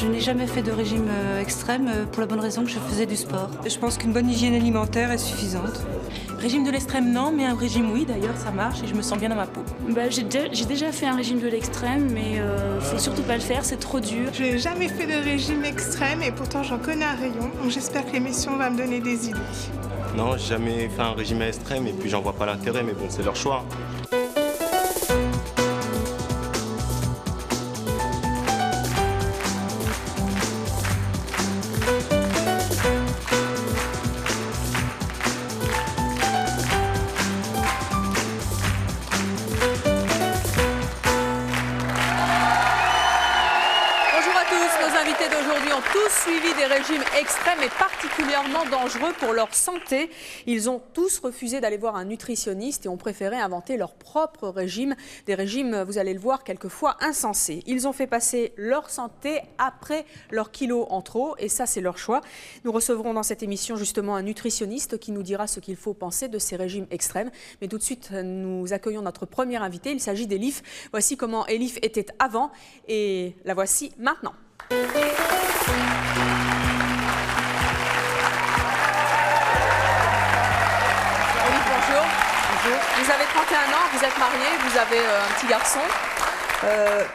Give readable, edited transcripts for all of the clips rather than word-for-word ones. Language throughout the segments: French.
Je n'ai jamais fait de régime extrême pour la bonne raison que je faisais du sport. Je pense qu'une bonne hygiène alimentaire est suffisante. Régime de l'extrême, non, mais un régime, oui, d'ailleurs, ça marche et je me sens bien dans ma peau. J'ai déjà fait un régime de l'extrême, mais faut surtout pas le faire, c'est trop dur. Je n'ai jamais fait de régime extrême et pourtant j'en connais un rayon. Donc j'espère que l'émission va me donner des idées. Non, j'ai jamais fait un régime extrême et puis j'en vois pas l'intérêt, mais bon, c'est leur choix. D'aujourd'hui ont tous suivi des régimes extrêmes et particulièrement dangereux pour leur santé. Ils ont tous refusé d'aller voir un nutritionniste et ont préféré inventer leur propre régime. Des régimes, vous allez le voir, quelquefois insensés. Ils ont fait passer leur santé après leurs kilos en trop et ça, c'est leur choix. Nous recevrons dans cette émission justement un nutritionniste qui nous dira ce qu'il faut penser de ces régimes extrêmes. Mais tout de suite, nous accueillons notre premier invité. Il s'agit d'Elif. Voici comment Elif était avant et la voici maintenant. Bonjour. Vous avez 31 ans, vous êtes marié, vous avez un petit garçon.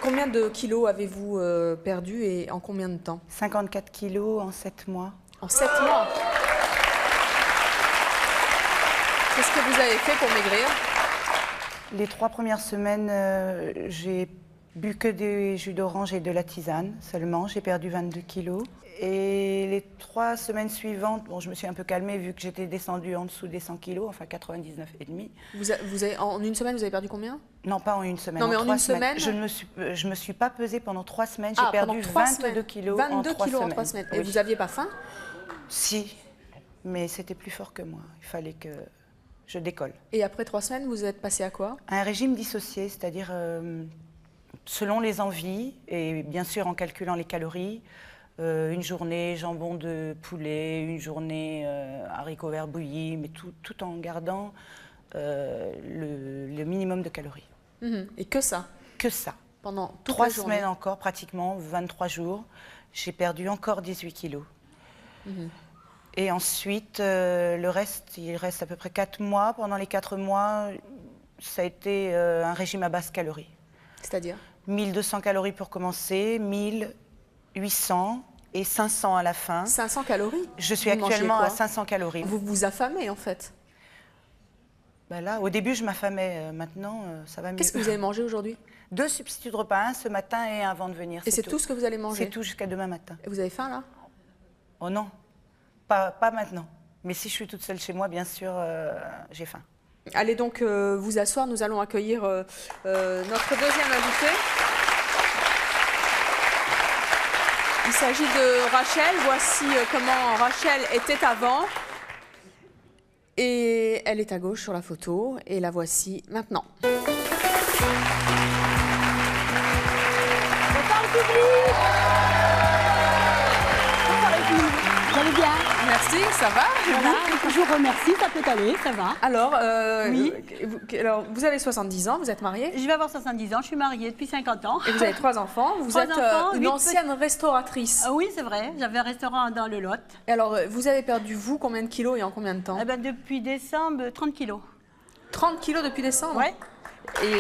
Combien de kilos avez-vous perdu et en combien de temps? 54 kilos en 7 mois. En 7 mois? Qu'est-ce que vous avez fait pour maigrir? Les 3 premières semaines, j'ai bu que des jus d'orange et de la tisane seulement. J'ai perdu 22 kilos. Et les 3 semaines suivantes, bon, je me suis un peu calmée vu que j'étais descendue en dessous des 100 kilos, enfin 99,5. En une semaine, vous avez perdu combien? Non, pas en une semaine. Non, mais en une semaine? Je me suis pas pesée pendant 3 semaines. J'ai perdu 22 kilos en 3 semaines. 22 kilos en 3 semaines. Et oui. vous n'aviez pas faim? Si, mais c'était plus fort que moi. Il fallait que je décolle. Et après 3 semaines, vous êtes passé à quoi? Un régime dissocié, c'est-à-dire selon les envies et bien sûr en calculant les calories. Une journée jambon de poulet, une journée haricots verts bouillis, mais tout en gardant le minimum de calories. Et que ça? Que ça. Pendant toute 3 la journée. semaines encore, pratiquement 23 jours, j'ai perdu encore 18 kilos. Et ensuite, le reste, il reste à peu près 4 mois. Pendant les 4 mois, ça a été un régime à basse calories. C'est-à-dire 1200 calories pour commencer, 1800 et 500 à la fin. 500 calories? Je suis actuellement à 500 calories. Vous vous affamez en fait? Ben là, au début, je m'affamais. Maintenant, ça va mieux. Qu'est-ce que vous avez mangé aujourd'hui? 2 substituts de repas, un ce matin et un avant de venir. Et c'est tout ce que vous allez manger? C'est tout jusqu'à demain matin. Et vous avez faim là? Oh non, pas maintenant. Mais si je suis toute seule chez moi, bien sûr, j'ai faim. Allez donc vous asseoir, nous allons accueillir notre deuxième invité. Il s'agit de Rachel. Voici comment Rachel était avant. Et elle est à gauche sur la photo. Et la voici maintenant. Bonsoir le public. Bonsoir les filles. Vous allez bien? Merci, ça va? Voilà, je vous remercie, ça peut aller, ça va. Alors, oui. Alors, vous avez 70 ans, vous êtes mariée? Je vais avoir 70 ans, je suis mariée depuis 50 ans. Et vous avez 3 enfants. Vous êtes une ancienne restauratrice. Oui, c'est vrai, j'avais un restaurant dans le Lot. Et alors, vous avez perdu, vous, combien de kilos et en combien de temps? Eh ben, depuis décembre, 30 kilos. 30 kilos depuis décembre? Oui. Et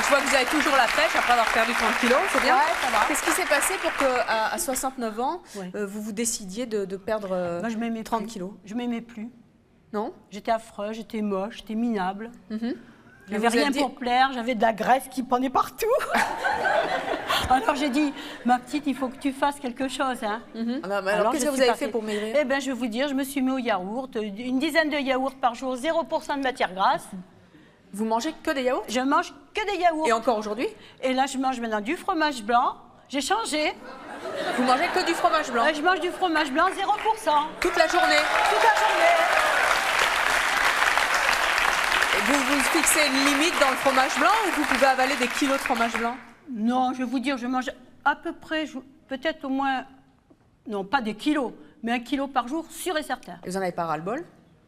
je vois que vous avez toujours la pêche après avoir perdu 30 kilos, c'est bien? Ouais, ça va. Qu'est-ce qui s'est passé pour qu'à 69 ans, vous vous décidiez de perdre Moi, je m'aimais 30 plus. kilos? Je m'aimais plus. Non? J'étais affreux, j'étais moche, j'étais minable. Et J'avais vous rien êtes dit- pour plaire, j'avais de la graisse qui pendait partout. Alors j'ai dit, ma petite, il faut que tu fasses quelque chose. Hein. Alors qu'est-ce que vous avez fait pour maigrir? Eh bien, je vais vous dire, je me suis mis au yaourt, une dizaine de yaourts par jour, 0% de matière grasse. Vous mangez que des yaourts? Je mange que des yaourts. Et encore aujourd'hui? Et là, je mange maintenant du fromage blanc. J'ai changé. Vous mangez que du fromage blanc? Je mange du fromage blanc, 0%. Toute la journée? Toute la journée. Et vous vous fixez une limite dans le fromage blanc ou vous pouvez avaler des kilos de fromage blanc? Non, je vais vous dire, je mange à peu près, peut-être au moins, non pas des kilos, mais 1 kilo par jour, sûr et certain. Et vous en avez pas ras-le-bol?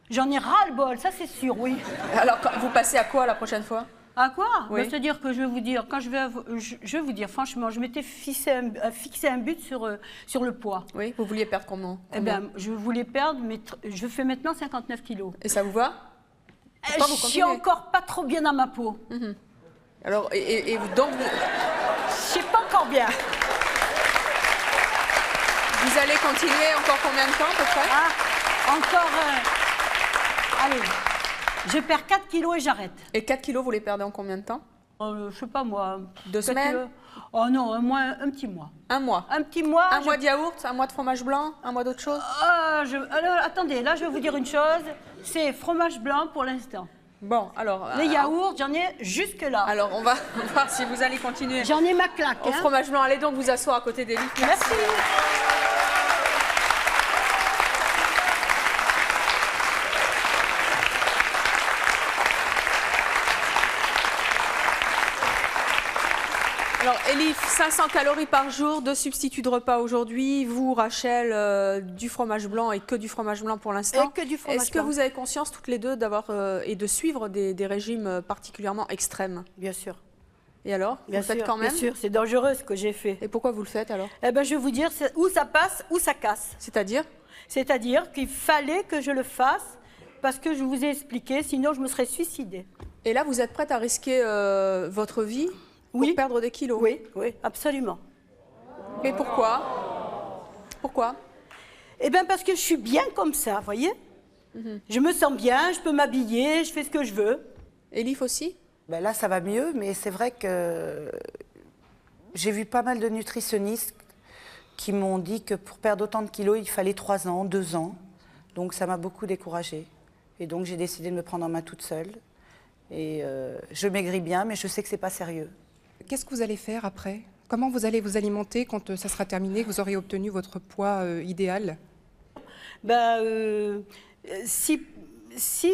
J'en ai ras-le-bol, ça c'est sûr, oui. Alors vous passez à quoi la prochaine fois? À quoi? Oui. C'est-à-dire que je vais vous dire, quand je vais vous dire franchement, je m'étais fixé un but sur le poids. Oui, vous vouliez perdre combien? Eh bien, je voulais perdre, mais je fais maintenant 59 kilos. Et ça vous va? Je suis encore pas trop bien dans ma peau. Alors, et donc, Je sais pas encore bien. vous allez continuer encore combien de temps à peu près? Encore... allez, je perds 4 kilos et j'arrête. Et 4 kilos, vous les perdez en combien de temps? Je sais pas moi. 2 semaines? Oh non, un petit mois. Un mois. Un petit mois. Un mois de yaourt, un mois de fromage blanc, un mois d'autre chose? Alors, attendez, là je vais vous dire une chose. C'est fromage blanc pour l'instant. Bon, alors... Les yaourts, j'en ai jusque là. Alors, on va voir si vous allez continuer. J'en ai ma claque. Au fromage blanc, allez donc vous asseoir à côté d'Élif. Merci. Alors, Élif, 500 calories par jour, 2 substituts de repas aujourd'hui. Vous, Rachel, du fromage blanc et que du fromage blanc pour l'instant. Et que du fromage Est-ce que blanc. vous avez conscience toutes les deux d'avoir et de suivre des régimes particulièrement extrêmes? Bien sûr. Et alors, vous Bien le faites sûr, quand même? bien sûr, c'est dangereux ce que j'ai fait. Et pourquoi vous le faites alors? Eh ben, je vais vous dire, c'est où ça passe, où ça casse. C'est-à-dire? C'est-à-dire qu'il fallait que je le fasse parce que je vous ai expliqué, sinon je me serais suicidée. Et là, vous êtes prête à risquer votre vie pour perdre des kilos? Oui, oui, absolument. Mais pourquoi? Pourquoi? Eh bien, parce que je suis bien comme ça, vous voyez. Je me sens bien, je peux m'habiller, je fais ce que je veux. Élif aussi? Ben là, ça va mieux, mais c'est vrai que j'ai vu pas mal de nutritionnistes qui m'ont dit que pour perdre autant de kilos, il fallait 3 ans, 2 ans. Donc ça m'a beaucoup découragée. Et donc j'ai décidé de me prendre en main toute seule. Et je maigris bien, mais je sais que c'est pas sérieux. Qu'est-ce que vous allez faire après? Comment vous allez vous alimenter quand ça sera terminé, que vous aurez obtenu votre poids idéal? Si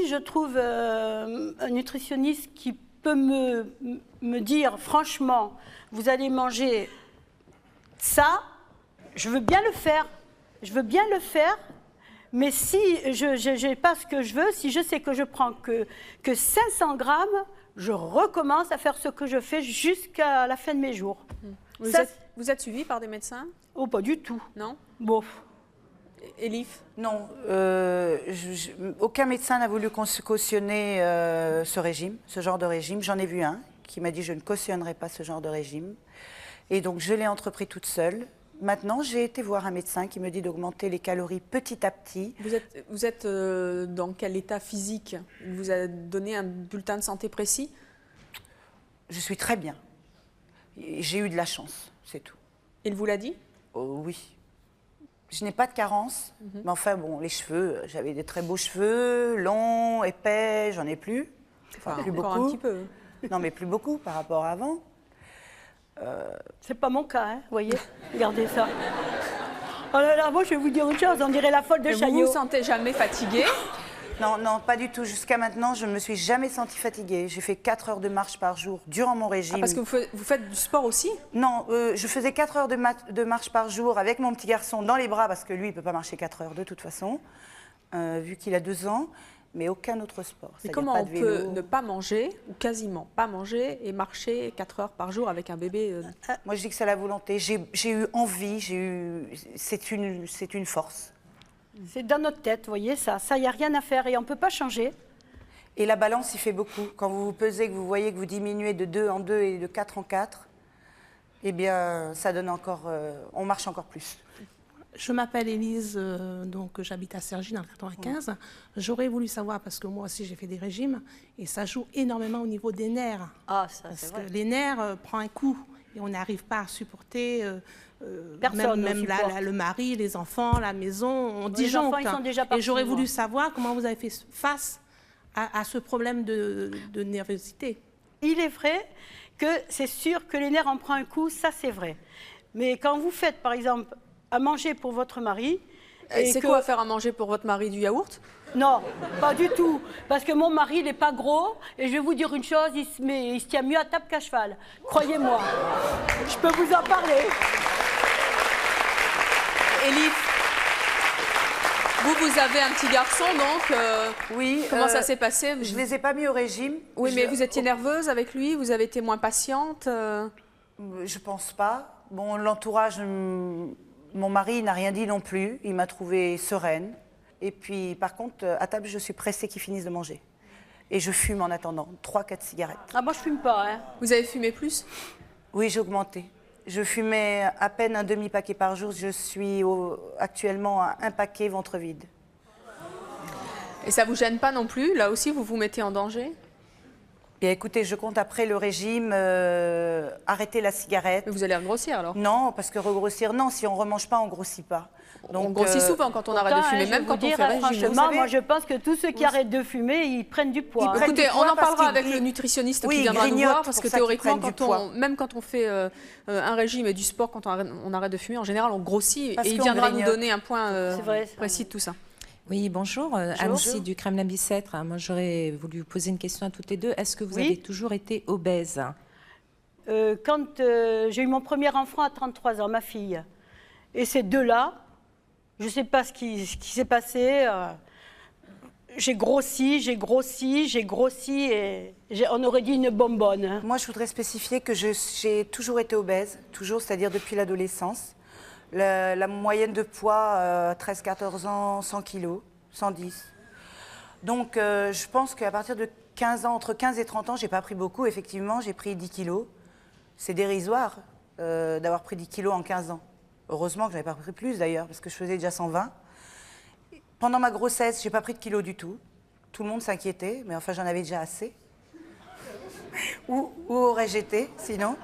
je trouve un nutritionniste qui peut me dire franchement, vous allez manger ça, je veux bien le faire. Je veux bien le faire, mais si je n'ai pas ce que je veux, si je sais que je prends que 500 grammes, je recommence à faire ce que je fais jusqu'à la fin de mes jours. Vous êtes suivi par des médecins? Oh, pas du tout. Non? Bon. Élif? Non, aucun médecin n'a voulu cautionner ce régime, ce genre de régime. J'en ai vu un qui m'a dit je ne cautionnerai pas ce genre de régime. Et donc je l'ai entrepris toute seule. Maintenant, j'ai été voir un médecin qui me dit d'augmenter les calories petit à petit. Vous êtes dans quel état physique? Il vous a donné un bulletin de santé précis? Je suis très bien. J'ai eu de la chance, c'est tout. Il vous l'a dit? Oh, oui. Je n'ai pas de carence, mais enfin, bon, les cheveux, j'avais des très beaux cheveux, longs, épais, j'en ai plus. Enfin, plus encore beaucoup. un petit peu. Non, mais plus beaucoup par rapport à avant. C'est pas mon cas, hein, vous voyez. Regardez ça. Oh là là, moi je vais vous dire une chose, on dirait la folle de Vous Chaillot. vous sentez jamais fatigué? Non, non, pas du tout. Jusqu'à maintenant, je ne me suis jamais sentie fatiguée. J'ai fait 4 heures de marche par jour durant mon régime. Parce que vous faites du sport aussi? Non, je faisais 4 heures de marche par jour avec mon petit garçon dans les bras, parce que lui, il ne peut pas marcher 4 heures de toute façon, vu qu'il a 2 ans, mais aucun autre sport. Mais comment on peut ne pas manger, ou quasiment pas manger, et marcher 4 heures par jour avec un bébé? Moi, je dis que c'est la volonté. J'ai eu envie, c'est une force. C'est dans notre tête, vous voyez, ça, il n'y a rien à faire et on ne peut pas changer. Et la balance, il fait beaucoup. Quand vous vous pesez, que vous voyez que vous diminuez de 2 en 2 et de 4 en 4, eh bien, ça donne encore... on marche encore plus. Je m'appelle Élise, donc j'habite à Cergy dans le 95. J'aurais voulu savoir, parce que moi aussi j'ai fait des régimes, et ça joue énormément au niveau des nerfs. Ah, ça, parce que les nerfs prennent un coup, et on n'arrive pas à supporter... Personne même le mari, les enfants, la maison, on disjoncte. Les enfants, ils sont déjà partis, et j'aurais voulu savoir comment vous avez fait face à ce problème de nervosité. Il est vrai que c'est sûr que les nerfs en prennent un coup, ça c'est vrai. Mais quand vous faites, par exemple, à manger pour votre mari... C'est quoi faire à manger pour votre mari, du yaourt? Non, pas du tout. Parce que mon mari, il n'est pas gros. Et je vais vous dire une chose, il se tient mieux à table qu'à cheval. Croyez-moi. Je peux vous en parler. Élif, Vous avez un petit garçon, donc oui. Comment ça s'est passé? Je ne les ai pas mis au régime. Oui, mais vous étiez nerveuse avec lui? Vous avez été moins patiente? Je pense pas. Bon, l'entourage, mon mari n'a rien dit non plus. Il m'a trouvée sereine. Et puis, par contre, à table, je suis pressée qu'ils finissent de manger. Et je fume en attendant, 3-4 cigarettes. Ah, moi, je fume pas, hein. Vous avez fumé plus? Oui, j'ai augmenté. Je fumais à peine un demi-paquet par jour. Je suis actuellement à un paquet ventre vide. Et ça vous gêne pas non plus? Là aussi, vous vous mettez en danger? Bien, écoutez, je compte après le régime arrêter la cigarette. Mais vous allez regrossir alors? Non, parce que regrossir, non. Si on ne remange pas, on ne grossit pas. Donc, on grossit souvent quand on arrête de fumer, même quand on fait régime. Franchement, moi je pense que tous ceux qui arrêtent de fumer, ils prennent du poids. Écoutez, on en parlera avec le nutritionniste qui viendra nous voir, parce que théoriquement, même quand on fait un régime et du sport, quand on arrête de fumer, en général, on grossit et il viendra nous donner un point précis de tout ça. Oui, bonjour. Anne-Lucie du Kremlin-Bicêtre. Moi, j'aurais voulu vous poser une question à toutes les deux. Est-ce que vous avez toujours été obèse? Quand j'ai eu mon premier enfant à 33 ans, ma fille, et ces deux-là, je ne sais pas ce qui s'est passé. J'ai grossi et on aurait dit une bonbonne. Hein. Moi, je voudrais spécifier que j'ai toujours été obèse, c'est-à-dire depuis l'adolescence. La moyenne de poids, 13-14 ans, 100 kilos, 110. Donc, je pense qu'à partir de 15 ans, entre 15 et 30 ans, je n'ai pas pris beaucoup. Effectivement, j'ai pris 10 kilos. C'est dérisoire d'avoir pris 10 kilos en 15 ans. Heureusement que je n'avais pas pris plus d'ailleurs, parce que je faisais déjà 120. Pendant ma grossesse, je n'ai pas pris de kilos du tout. Tout le monde s'inquiétait, mais enfin, j'en avais déjà assez. Où aurais-je été, sinon?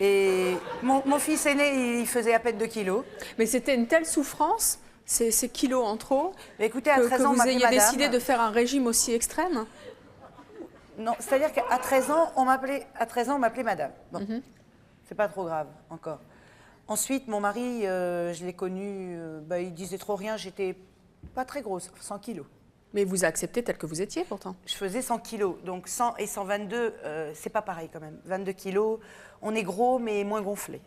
Et mon fils aîné, il faisait à peine 2 kilos. Mais c'était une telle souffrance, ces kilos en trop, mais écoutez, à 13 ans, que vous ayez décidé de faire un régime aussi extrême? Non, c'est-à-dire qu'à 13 ans, on m'appelait madame. Bon, c'est pas trop grave, encore. Ensuite, mon mari, je l'ai connu, il disait trop rien, j'étais pas très grosse, 100 kilos. Mais vous acceptez tel que vous étiez, pourtant? Je faisais 100 kilos, donc 100 et 122, c'est pas pareil quand même. 22 kilos, on est gros, mais moins gonflé.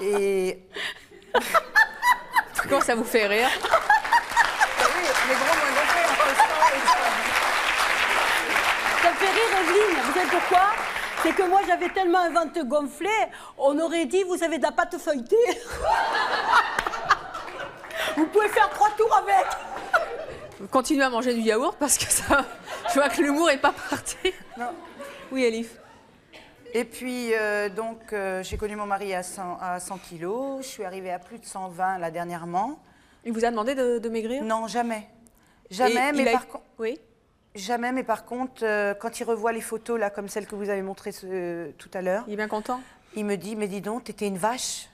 Et... Comment ça vous fait rire? Oui, on est gros, moins gonflé, entre 100 et 122. Ça me fait rire, Evelyne. Vous savez pourquoi? C'est que moi, j'avais tellement un ventre gonflé, on aurait dit, vous avez de la pâte feuilletée. Vous pouvez faire 3 tours avec. Vous continuez à manger du yaourt parce que ça, je vois que l'humour n'est pas parti. Non. Oui, Elif. Et puis, j'ai connu mon mari à 100 kilos. Je suis arrivée à plus de 120 là dernièrement. Il vous a demandé de maigrir? Non, jamais. Jamais, mais par contre... Oui. Jamais, mais par contre, quand il revoit les photos, là, comme celle que vous avez montrées tout à l'heure... Il est bien content? Il me dit, mais dis donc, t'étais une vache.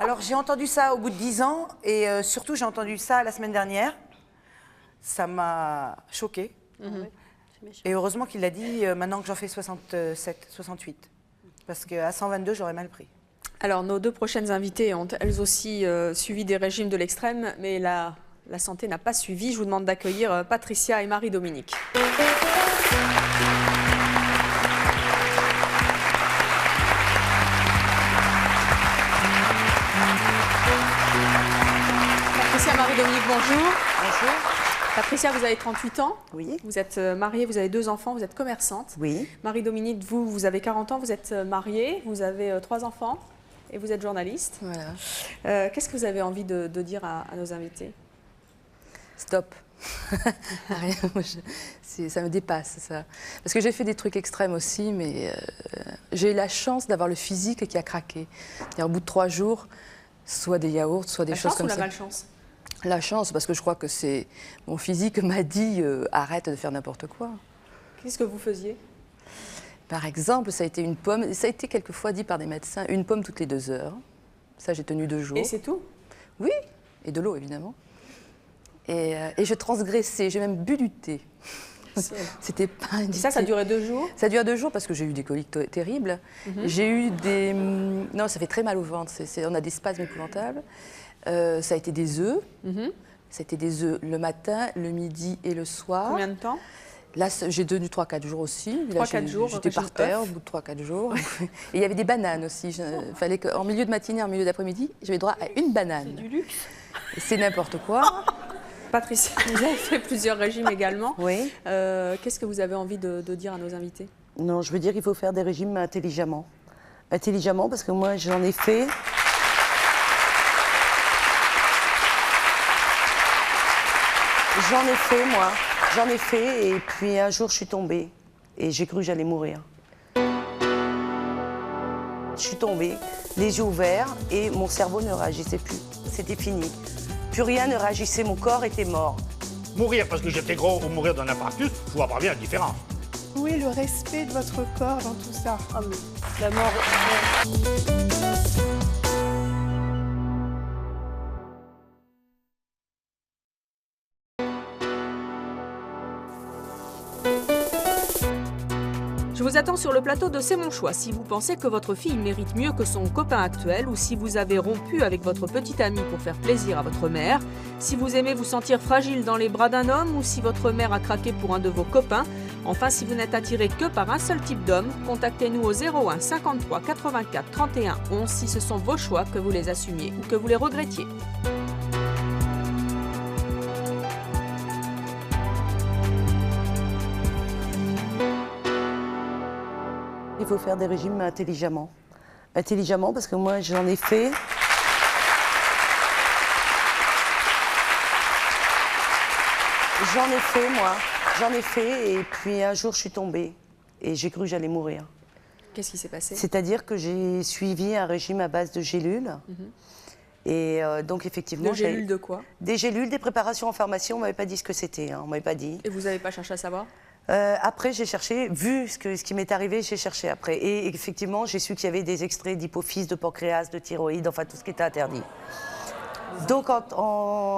Alors, j'ai entendu ça au bout de 10 ans, et surtout, j'ai entendu ça la semaine dernière. Ça m'a choquée. Et heureusement qu'il l'a dit maintenant que j'en fais 67, 68. Parce qu'à 122, j'aurais mal pris. Alors, nos deux prochaines invitées ont elles aussi suivi des régimes de l'extrême, mais la santé n'a pas suivi. Je vous demande d'accueillir Patricia et Marie-Dominique. Patricia, Marie-Dominique, bonjour. Bonjour. Patricia, vous avez 38 ans. Oui. Vous êtes mariée, vous avez 2 enfants, vous êtes commerçante. Oui. Marie-Dominique, vous avez 40 ans, vous êtes mariée, vous avez 3 enfants et vous êtes journaliste. Voilà. Qu'est-ce que vous avez envie de dire à nos invités? Stop. Rien, ça me dépasse, ça. Parce que j'ai fait des trucs extrêmes aussi, mais j'ai eu la chance d'avoir le physique qui a craqué. Au bout de 3 jours, soit des yaourts, soit des choses comme ça. La malchance? La chance, parce que je crois que c'est mon physique m'a dit arrête de faire n'importe quoi. Qu'est-ce que vous faisiez? Par exemple, ça a été une pomme, ça a été quelquefois dit par des médecins, une pomme toutes les 2 heures. Ça, j'ai tenu 2 jours. Et c'est tout? Oui, et de l'eau, évidemment. Et je transgressais, j'ai même bu du thé. C'était pas du ça, thé. Ça a duré 2 jours? Ça a duré 2 jours parce que j'ai eu des coliques terribles. J'ai eu des... Non, ça fait très mal au ventre. On a des spasmes épouvantables. Ça a été des œufs. Ça a été des œufs le matin, le midi et le soir. Combien de temps? Là, j'ai tenu 3-4 jours aussi. 3-4 jours, j'étais par terre au bout de 3-4 jours. Et il y avait des bananes aussi. Il fallait qu'en milieu de matinée, en milieu d'après-midi, j'avais droit à une banane. C'est du luxe. C'est n'importe quoi. Patricia, vous avez fait plusieurs régimes également. Oui. Qu'est-ce que vous avez envie de dire à nos invités? Non, je veux dire qu'il faut faire des régimes intelligemment. Intelligemment, parce que moi, j'en ai fait. J'en ai fait, moi. J'en ai fait, et puis un jour, je suis tombée. Et j'ai cru que j'allais mourir. Je suis tombée, les yeux ouverts, et mon cerveau ne réagissait plus. C'était fini. Plus rien ne réagissait, mon corps était mort. Mourir parce que j'étais gros ou mourir d'un infarctus, je vois pas bien la différence. Où est le respect de votre corps dans tout ça? Ah, mais la mort... Je vous attends sur le plateau de C'est mon choix si vous pensez que votre fille mérite mieux que son copain actuel ou si vous avez rompu avec votre petite amie pour faire plaisir à votre mère, si vous aimez vous sentir fragile dans les bras d'un homme ou si votre mère a craqué pour un de vos copains. Enfin, si vous n'êtes attiré que par un seul type d'homme, contactez-nous au 01 53 84 31 11 si ce sont vos choix, que vous les assumiez ou que vous les regrettiez. Il faut faire des régimes intelligemment. Intelligemment, parce que moi, j'en ai fait. J'en ai fait, moi. J'en ai fait, et puis un jour, je suis tombée. Et j'ai cru que j'allais mourir. Qu'est-ce qui s'est passé? C'est-à-dire que j'ai suivi un régime à base de gélules. Et donc, effectivement... De gélules de quoi? Des gélules, des préparations en pharmacie. On ne m'avait pas dit ce que c'était, hein, on ne m'avait pas dit. Et vous n'avez pas cherché à savoir? Après, j'ai cherché, vu ce qui m'est arrivé, j'ai cherché après. Et effectivement, j'ai su qu'il y avait des extraits d'hypophyse, de pancréas, de thyroïde, enfin tout ce qui était interdit. Donc,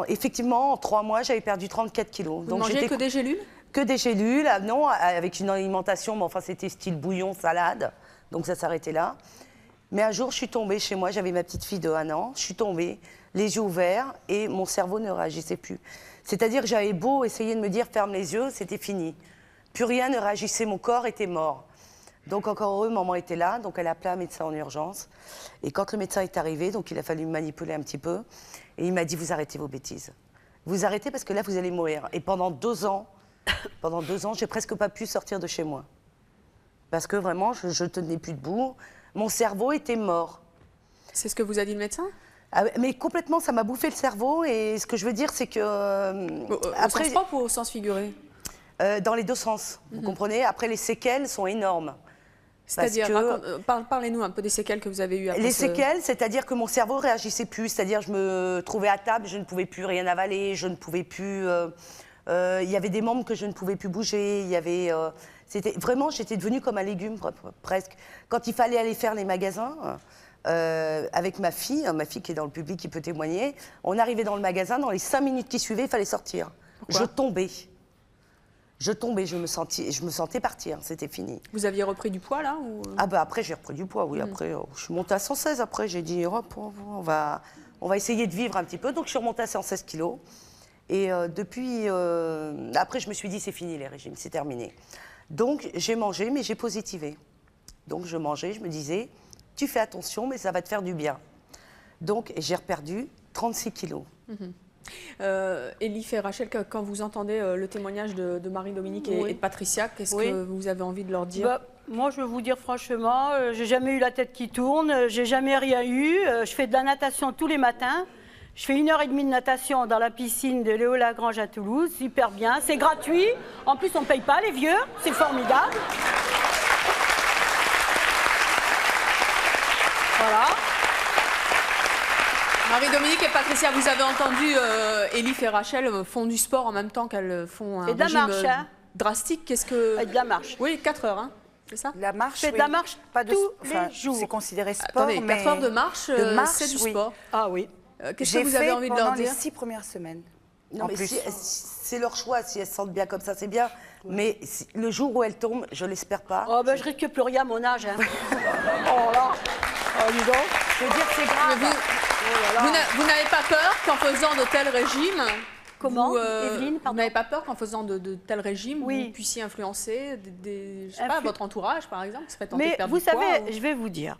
effectivement, en 3 mois, j'avais perdu 34 kilos. Vous mangez que des gélules? Que des gélules, non, avec une alimentation, mais enfin c'était style bouillon, salade, donc ça s'arrêtait là. Mais un jour, je suis tombée chez moi, j'avais ma petite fille de 1 an, je suis tombée, les yeux ouverts, et mon cerveau ne réagissait plus. C'est-à-dire que j'avais beau essayer de me dire, ferme les yeux, c'était fini. Plus rien ne réagissait, mon corps était mort. Donc encore heureux, maman était là, donc elle a appelé un médecin en urgence. Et quand le médecin est arrivé, donc il a fallu me manipuler un petit peu, et il m'a dit, vous arrêtez vos bêtises. Vous arrêtez parce que là, vous allez mourir. Et pendant 2 ans, j'ai presque pas pu sortir de chez moi. Parce que vraiment, je tenais plus debout. Mon cerveau était mort. C'est ce que vous a dit le médecin? Mais complètement, ça m'a bouffé le cerveau. Et ce que je veux dire, c'est que... Au sens propre ou au sens figuré? Dans les 2 sens, vous comprenez? Après, les séquelles sont énormes. C'est-à-dire, parlez-nous un peu des séquelles que vous avez eues après. Les séquelles, c'est-à-dire que mon cerveau ne réagissait plus. C'est-à-dire, je me trouvais à table, je ne pouvais plus rien avaler, je ne pouvais plus... il y avait des membres que je ne pouvais plus bouger. Il y avait... vraiment, j'étais devenue comme un légume, presque. Quand il fallait aller faire les magasins... avec ma fille qui est dans le public, qui peut témoigner, on arrivait dans le magasin, dans les 5 minutes qui suivaient, il fallait sortir. Pourquoi? Je tombais, je me sentais partir, c'était fini. Vous aviez repris du poids là ou... Ah bah après j'ai repris du poids, oui. Après je suis montée à 116, après j'ai dit hop, on va essayer de vivre un petit peu. Donc je suis remontée à 116 kilos. Et depuis, après je me suis dit c'est fini les régimes, c'est terminé. Donc j'ai mangé, mais j'ai positivé. Donc je mangeais, je me disais, tu fais attention, mais ça va te faire du bien. Donc j'ai reperdu 36 kilos. Elif et Rachel, quand vous entendez le témoignage de Marie-Dominique et de Patricia, qu'est-ce que vous avez envie de leur dire? Moi, je vais vous dire franchement, j'ai jamais eu la tête qui tourne, j'ai jamais rien eu. Je fais de la natation tous les matins. Je fais 1h30 de natation dans la piscine de Léo Lagrange à Toulouse, super bien. C'est gratuit. En plus, on ne paye pas les vieux. C'est formidable. Voilà. Marie-Dominique et Patricia, vous avez entendu Elif et Rachel font du sport en même temps qu'elles font un régime drastique. Qu'est-ce que... Et de la marche. Oui, 4 heures, hein, c'est ça? La marche, je fais de la marche tous les jours. C'est considéré sport, Attendez, mais... 4 heures de marche, c'est du sport. Ah oui. Qu'est-ce que vous avez envie de leur dire? les 6 premières semaines. Non, mais c'est leur choix, si elles se sentent bien comme ça, c'est bien. Mais le jour où elles tombent, je l'espère pas. Oh ben je risque plus rien à mon âge. Hein. Oh là. Oh dis donc. Je veux dire, c'est grave. Vous n'avez pas peur qu'en faisant de tels régimes, Comment, Evelyne, vous n'avez pas peur qu'en faisant de tels régimes, Oui. vous puissiez influencer je sais pas, votre entourage, par exemple, qui serait tenté de Mais perdre vous du poids, savez, je vais vous dire,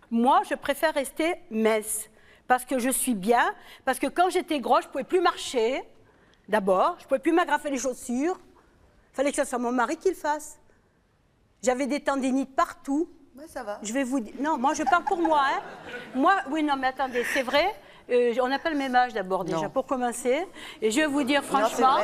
moi, je préfère rester mince parce que je suis bien, parce que quand j'étais grosse, je ne pouvais plus marcher, d'abord, je ne pouvais plus m'agrafer les chaussures, il fallait que ce soit mon mari qui le fasse. J'avais des tendinites partout. Ouais, ça va. Je vais vous dire, non, moi je parle pour moi, hein. Moi, oui, non, mais attendez, c'est vrai. On n'a pas le même âge d'abord déjà, pour commencer. Et je vais vous dire franchement...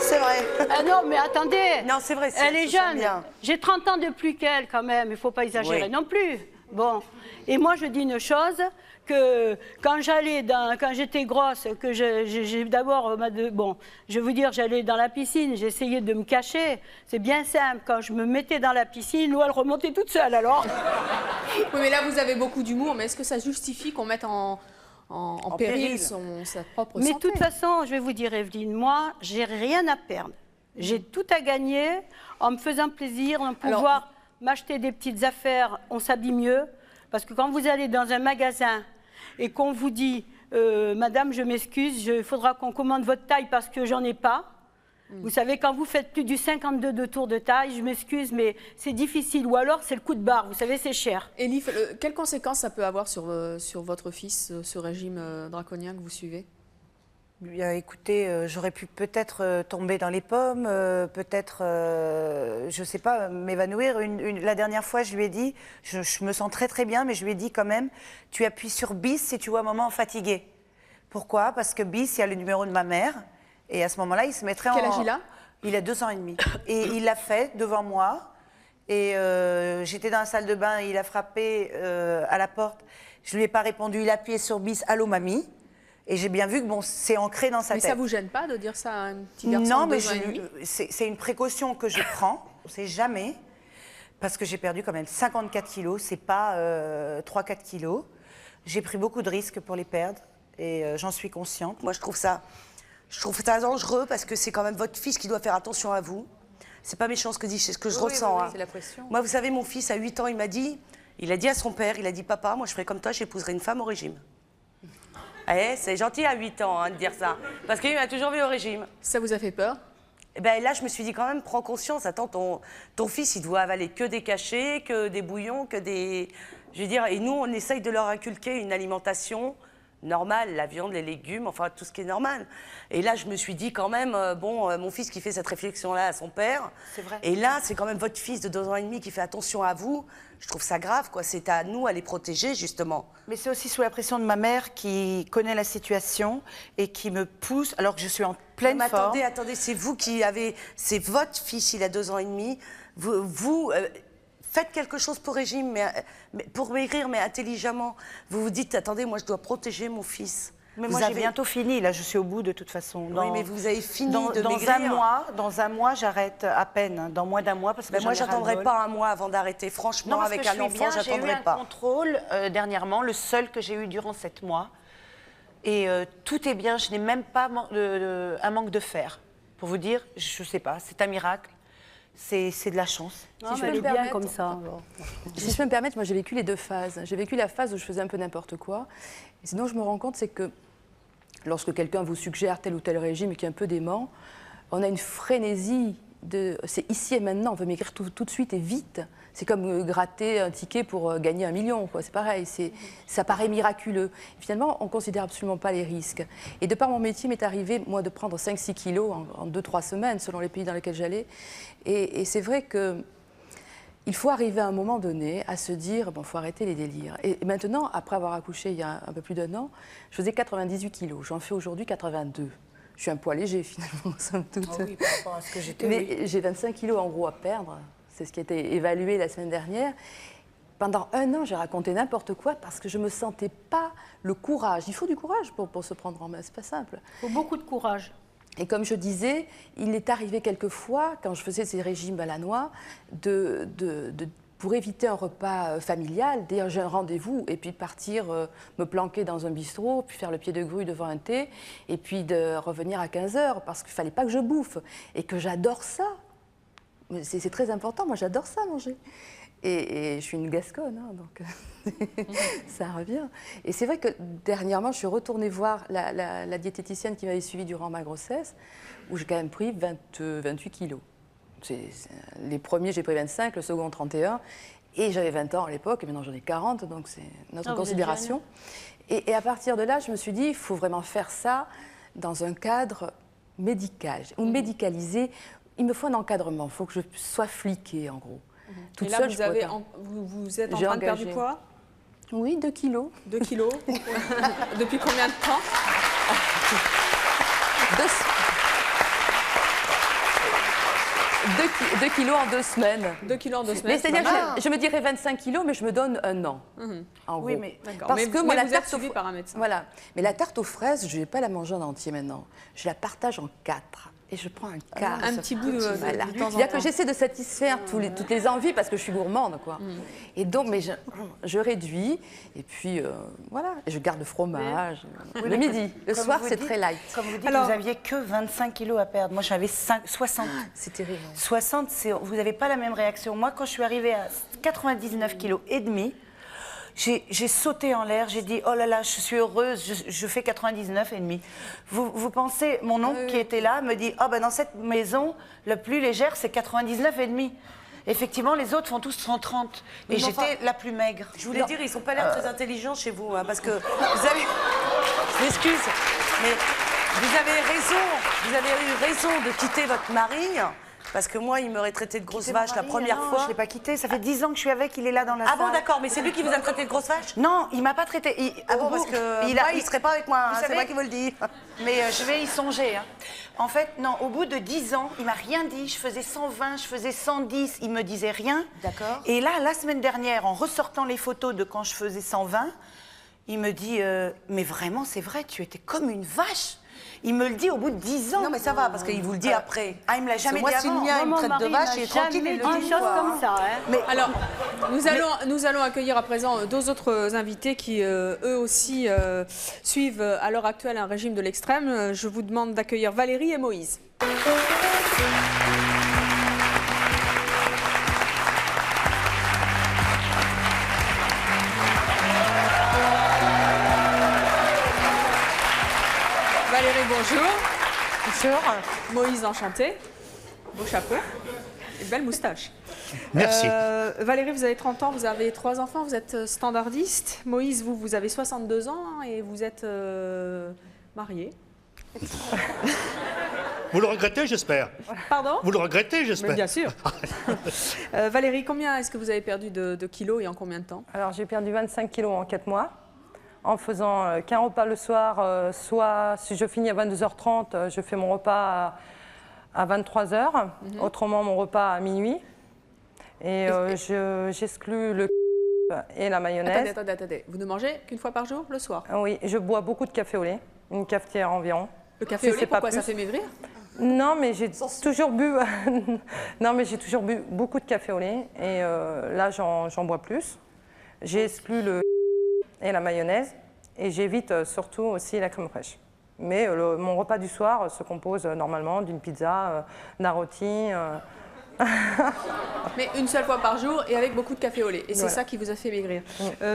C'est vrai. Ah non, mais attendez. Non, c'est vrai. Elle est jeune. J'ai 30 ans de plus qu'elle quand même. Il ne faut pas exagérer non plus. Bon. Et moi, je dis une chose, que quand j'étais grosse, que j'ai d'abord... Bon, je vais vous dire, j'allais dans la piscine, j'essayais de me cacher. C'est bien simple. Quand je me mettais dans la piscine, l'eau, elle remontait toute seule, alors. Oui, mais là, vous avez beaucoup d'humour, mais est-ce que ça justifie qu'on mette en péril sa propre santé? Mais de toute façon, je vais vous dire, Evelyne, moi, j'ai rien à perdre. J'ai tout à gagner en me faisant plaisir, en pouvoir m'acheter des petites affaires, on s'habille mieux. Parce que quand vous allez dans un magasin et qu'on vous dit Madame, je m'excuse, il faudra qu'on commande votre taille parce que j'en ai pas. Vous savez, quand vous faites plus du 52 de tour de taille, je m'excuse, mais c'est difficile. Ou alors, c'est le coup de barre, vous savez, c'est cher. Elif, quelles conséquences ça peut avoir sur votre fils, ce régime draconien que vous suivez? Bien, écoutez, j'aurais pu peut-être tomber dans les pommes, peut-être, je ne sais pas, m'évanouir. La dernière fois, je lui ai dit, je me sens très très bien, mais je lui ai dit quand même, tu appuies sur bis si tu vois un moment fatigué. Pourquoi? Parce que bis, il y a le numéro de ma mère, et à ce moment-là, il se mettrait Quel âge il a? Il a 2 ans et demi. Et il l'a fait devant moi, et j'étais dans la salle de bain, et il a frappé à la porte. Je ne lui ai pas répondu, il a appuyé sur bis, allô mamie. Et j'ai bien vu que bon, c'est ancré dans sa tête. Mais ça ne vous gêne pas de dire ça à un petit garçon de 2 ans et demi? C'est une précaution que je prends, on ne sait jamais, parce que j'ai perdu quand même 54 kilos, c'est pas 3-4 kilos. J'ai pris beaucoup de risques pour les perdre et j'en suis consciente. Moi, je trouve ça dangereux parce que c'est quand même votre fils qui doit faire attention à vous. C'est pas méchant ce que dit, c'est ce que je ressens. Oui, hein. c'est la pression. Moi, vous savez, mon fils, à 8 ans, il a dit à son père, il a dit, papa, moi je ferai comme toi, j'épouserai une femme au régime. Eh, c'est gentil à 8 ans de dire ça, parce qu'il m'a toujours vu au régime. Ça vous a fait peur? Et ben là, je me suis dit quand même, prends conscience, attends, ton fils, il doit avaler que des cachets, que des bouillons, que des... Je veux dire, et nous, on essaye de leur inculquer une alimentation normale, la viande, les légumes, enfin tout ce qui est normal. Et là, je me suis dit quand même, mon fils qui fait cette réflexion-là à son père, c'est vrai. Et là, c'est quand même votre fils de 2 ans et demi qui fait attention à vous. Je trouve ça grave, quoi. C'est à nous à les protéger, justement. Mais c'est aussi sous la pression de ma mère qui connaît la situation et qui me pousse, alors que je suis en pleine forme. Attendez, c'est vous qui avez... C'est votre fils, il a 2 ans et demi. Vous faites quelque chose pour régime, mais pour maigrir, mais intelligemment. Vous vous dites, attendez, moi, je dois protéger mon fils. Mais moi, j'ai bientôt fini. Là, je suis au bout de toute façon. Oui, mais vous avez fini de maigrir. Dans un mois, j'arrête à peine. Dans moins d'un mois, parce que moi, j'attendrai pas un mois avant d'arrêter. Franchement, non, avec un enfant, j'attendrai pas. J'ai eu un contrôle dernièrement, le seul que j'ai eu durant 7 mois. Et tout est bien. Je n'ai même pas un manque de fer. Pour vous dire, je ne sais pas, c'est un miracle. C'est de la chance. Si je peux me bien comme ça. Si je peux me permettre, moi j'ai vécu les 2 phases. J'ai vécu la phase où je faisais un peu n'importe quoi. Et sinon, je me rends compte, c'est que lorsque quelqu'un vous suggère tel ou tel régime et qui est un peu dément, on a une frénésie c'est ici et maintenant, on veut maigrir tout de suite et vite. C'est comme gratter un ticket pour gagner 1 million, quoi. C'est pareil, ça paraît miraculeux. Et finalement, on ne considère absolument pas les risques. Et de par mon métier, il m'est arrivé, moi, de prendre 5-6 kilos en 2-3 semaines, selon les pays dans lesquels j'allais. Et c'est vrai qu'il faut arriver à un moment donné à se dire, bon, il faut arrêter les délires. Et maintenant, après avoir accouché il y a un peu plus d'1 an, je faisais 98 kilos. J'en fais aujourd'hui 82. Je suis un poids léger, finalement, somme toute. Oh oui, par rapport à ce que j'étais. Mais j'ai 25 kilos en gros à perdre. C'est ce qui a été évalué la semaine dernière. Pendant 1 an, j'ai raconté n'importe quoi parce que je ne me sentais pas le courage. Il faut du courage pour se prendre en main, c'est pas simple. Il faut beaucoup de courage. Et comme je disais, il est arrivé quelquefois, quand je faisais ces régimes à la noix, pour éviter un repas familial, dire j'ai un rendez-vous, et puis de partir me planquer dans un bistrot, puis faire le pied de grue devant un thé, et puis de revenir à 15h, parce qu'il ne fallait pas que je bouffe, et que j'adore ça. C'est très important, moi j'adore ça, manger. Et je suis une Gasconne, hein, donc ça revient. Et c'est vrai que dernièrement, je suis retournée voir la diététicienne qui m'avait suivie durant ma grossesse, où j'ai quand même pris 28 kilos. Les premiers, j'ai pris 25, le second 31. Et j'avais 20 ans à l'époque, et maintenant j'en ai 40, donc c'est notre considération. Et à partir de là, je me suis dit, il faut vraiment faire ça dans un cadre médical, ou médicalisé. Il me faut un encadrement, il faut que je sois fliquée, en gros. Toute seule, vous êtes en train de perdre du poids? Oui, 2 kilos. 2 kilos. Depuis combien de temps? 2 kilos en 2 semaines. 2 kilos en 2 semaines. C'est-à-dire que je me dirais 25 kilos, mais je me donne un an. En gros. Oui, mais d'accord. Parce que moi, la vous êtes tarte suivi par un médecin. Voilà. Mais la tarte aux fraises, je ne vais pas la manger en entier maintenant. Je la partage en 4. Et je prends un quart. Un petit bout de temps en temps. C'est-à-dire que j'essaie de satisfaire toutes les envies parce que je suis gourmande, quoi. Et donc, mais je réduis. Et puis, voilà. Et je garde le fromage. Le midi. Le soir, c'est très light. Comme vous dites, vous n'aviez que 25 kilos à perdre. Moi, j'avais 60. C'est terrible. 60, vous n'avez pas la même réaction. Moi, quand je suis arrivée à 99 kilos et demi, j'ai sauté en l'air, j'ai dit oh là là, je suis heureuse, je fais 99 et demi. Vous pensez, mon oncle qui était là me dit oh ben dans cette maison, le plus légère c'est 99 et demi. Effectivement, les autres font tous 130 et j'étais la plus maigre. Je voulais dire, ils sont pas l'air très intelligents chez vous, hein, parce que vous avez, je m'excuse, mais vous avez eu raison de quitter votre mari. Parce que moi, il m'aurait traité de grosse vache la première fois. Je ne l'ai pas quitté. Ça fait 10 ans que je suis avec, il est là dans la salle. Ah bon, d'accord, mais c'est lui qui vous a traité de grosse vache? Non, il ne m'a pas traité. Ah bon, parce que il ne serait pas avec moi, hein, c'est moi qui vous le dis. Mais je vais y songer. Hein. En fait, non, au bout de 10 ans, il ne m'a rien dit. Je faisais 120, je faisais 110, il ne me disait rien. D'accord. Et là, la semaine dernière, en ressortant les photos de quand je faisais 120, il me dit mais vraiment, c'est vrai, tu étais comme une vache. Il me le dit au bout de 10 ans. Non, mais ça va, parce qu'il vous le dit après. Ah, il me l'a jamais dit avant. Moi, s'il me traite de vache, il est tranquille, il le dit. Comme ça, hein. Mais alors, nous allons accueillir à présent deux autres invités qui, eux aussi, suivent à l'heure actuelle un régime de l'extrême. Je vous demande d'accueillir Valérie et Moïse. Valérie, bonjour. Bonjour. Moïse, enchanté. Beau chapeau et belle moustache. Merci. Valérie, vous avez 30 ans, vous avez 3 enfants, vous êtes standardiste. Moïse, vous avez 62 ans et vous êtes marié. Vous le regrettez, j'espère. Pardon? Vous le regrettez, j'espère. Bien sûr. Valérie, combien est-ce que vous avez perdu de kilos et en combien de temps? Alors, j'ai perdu 25 kilos en 4 mois. En faisant qu'un repas le soir, soit si je finis à 22h30, je fais mon repas à 23h, autrement mon repas à minuit. Et j'exclus le et la mayonnaise. Attendez. Vous ne mangez qu'une fois par jour, le soir? Oui, je bois beaucoup de café au lait, une cafetière environ. Le café au lait, pourquoi ça fait maigrir? Non, mais j'ai toujours bu. Non, mais j'ai toujours bu beaucoup de café au lait et là j'en bois plus. J'ai exclu le et la mayonnaise, et j'évite surtout aussi la crème fraîche. Mais mon repas du soir se compose normalement d'une pizza, d'un rôti. Mais une seule fois par jour et avec beaucoup de café au lait. Et c'est Voilà. ça qui vous a fait maigrir.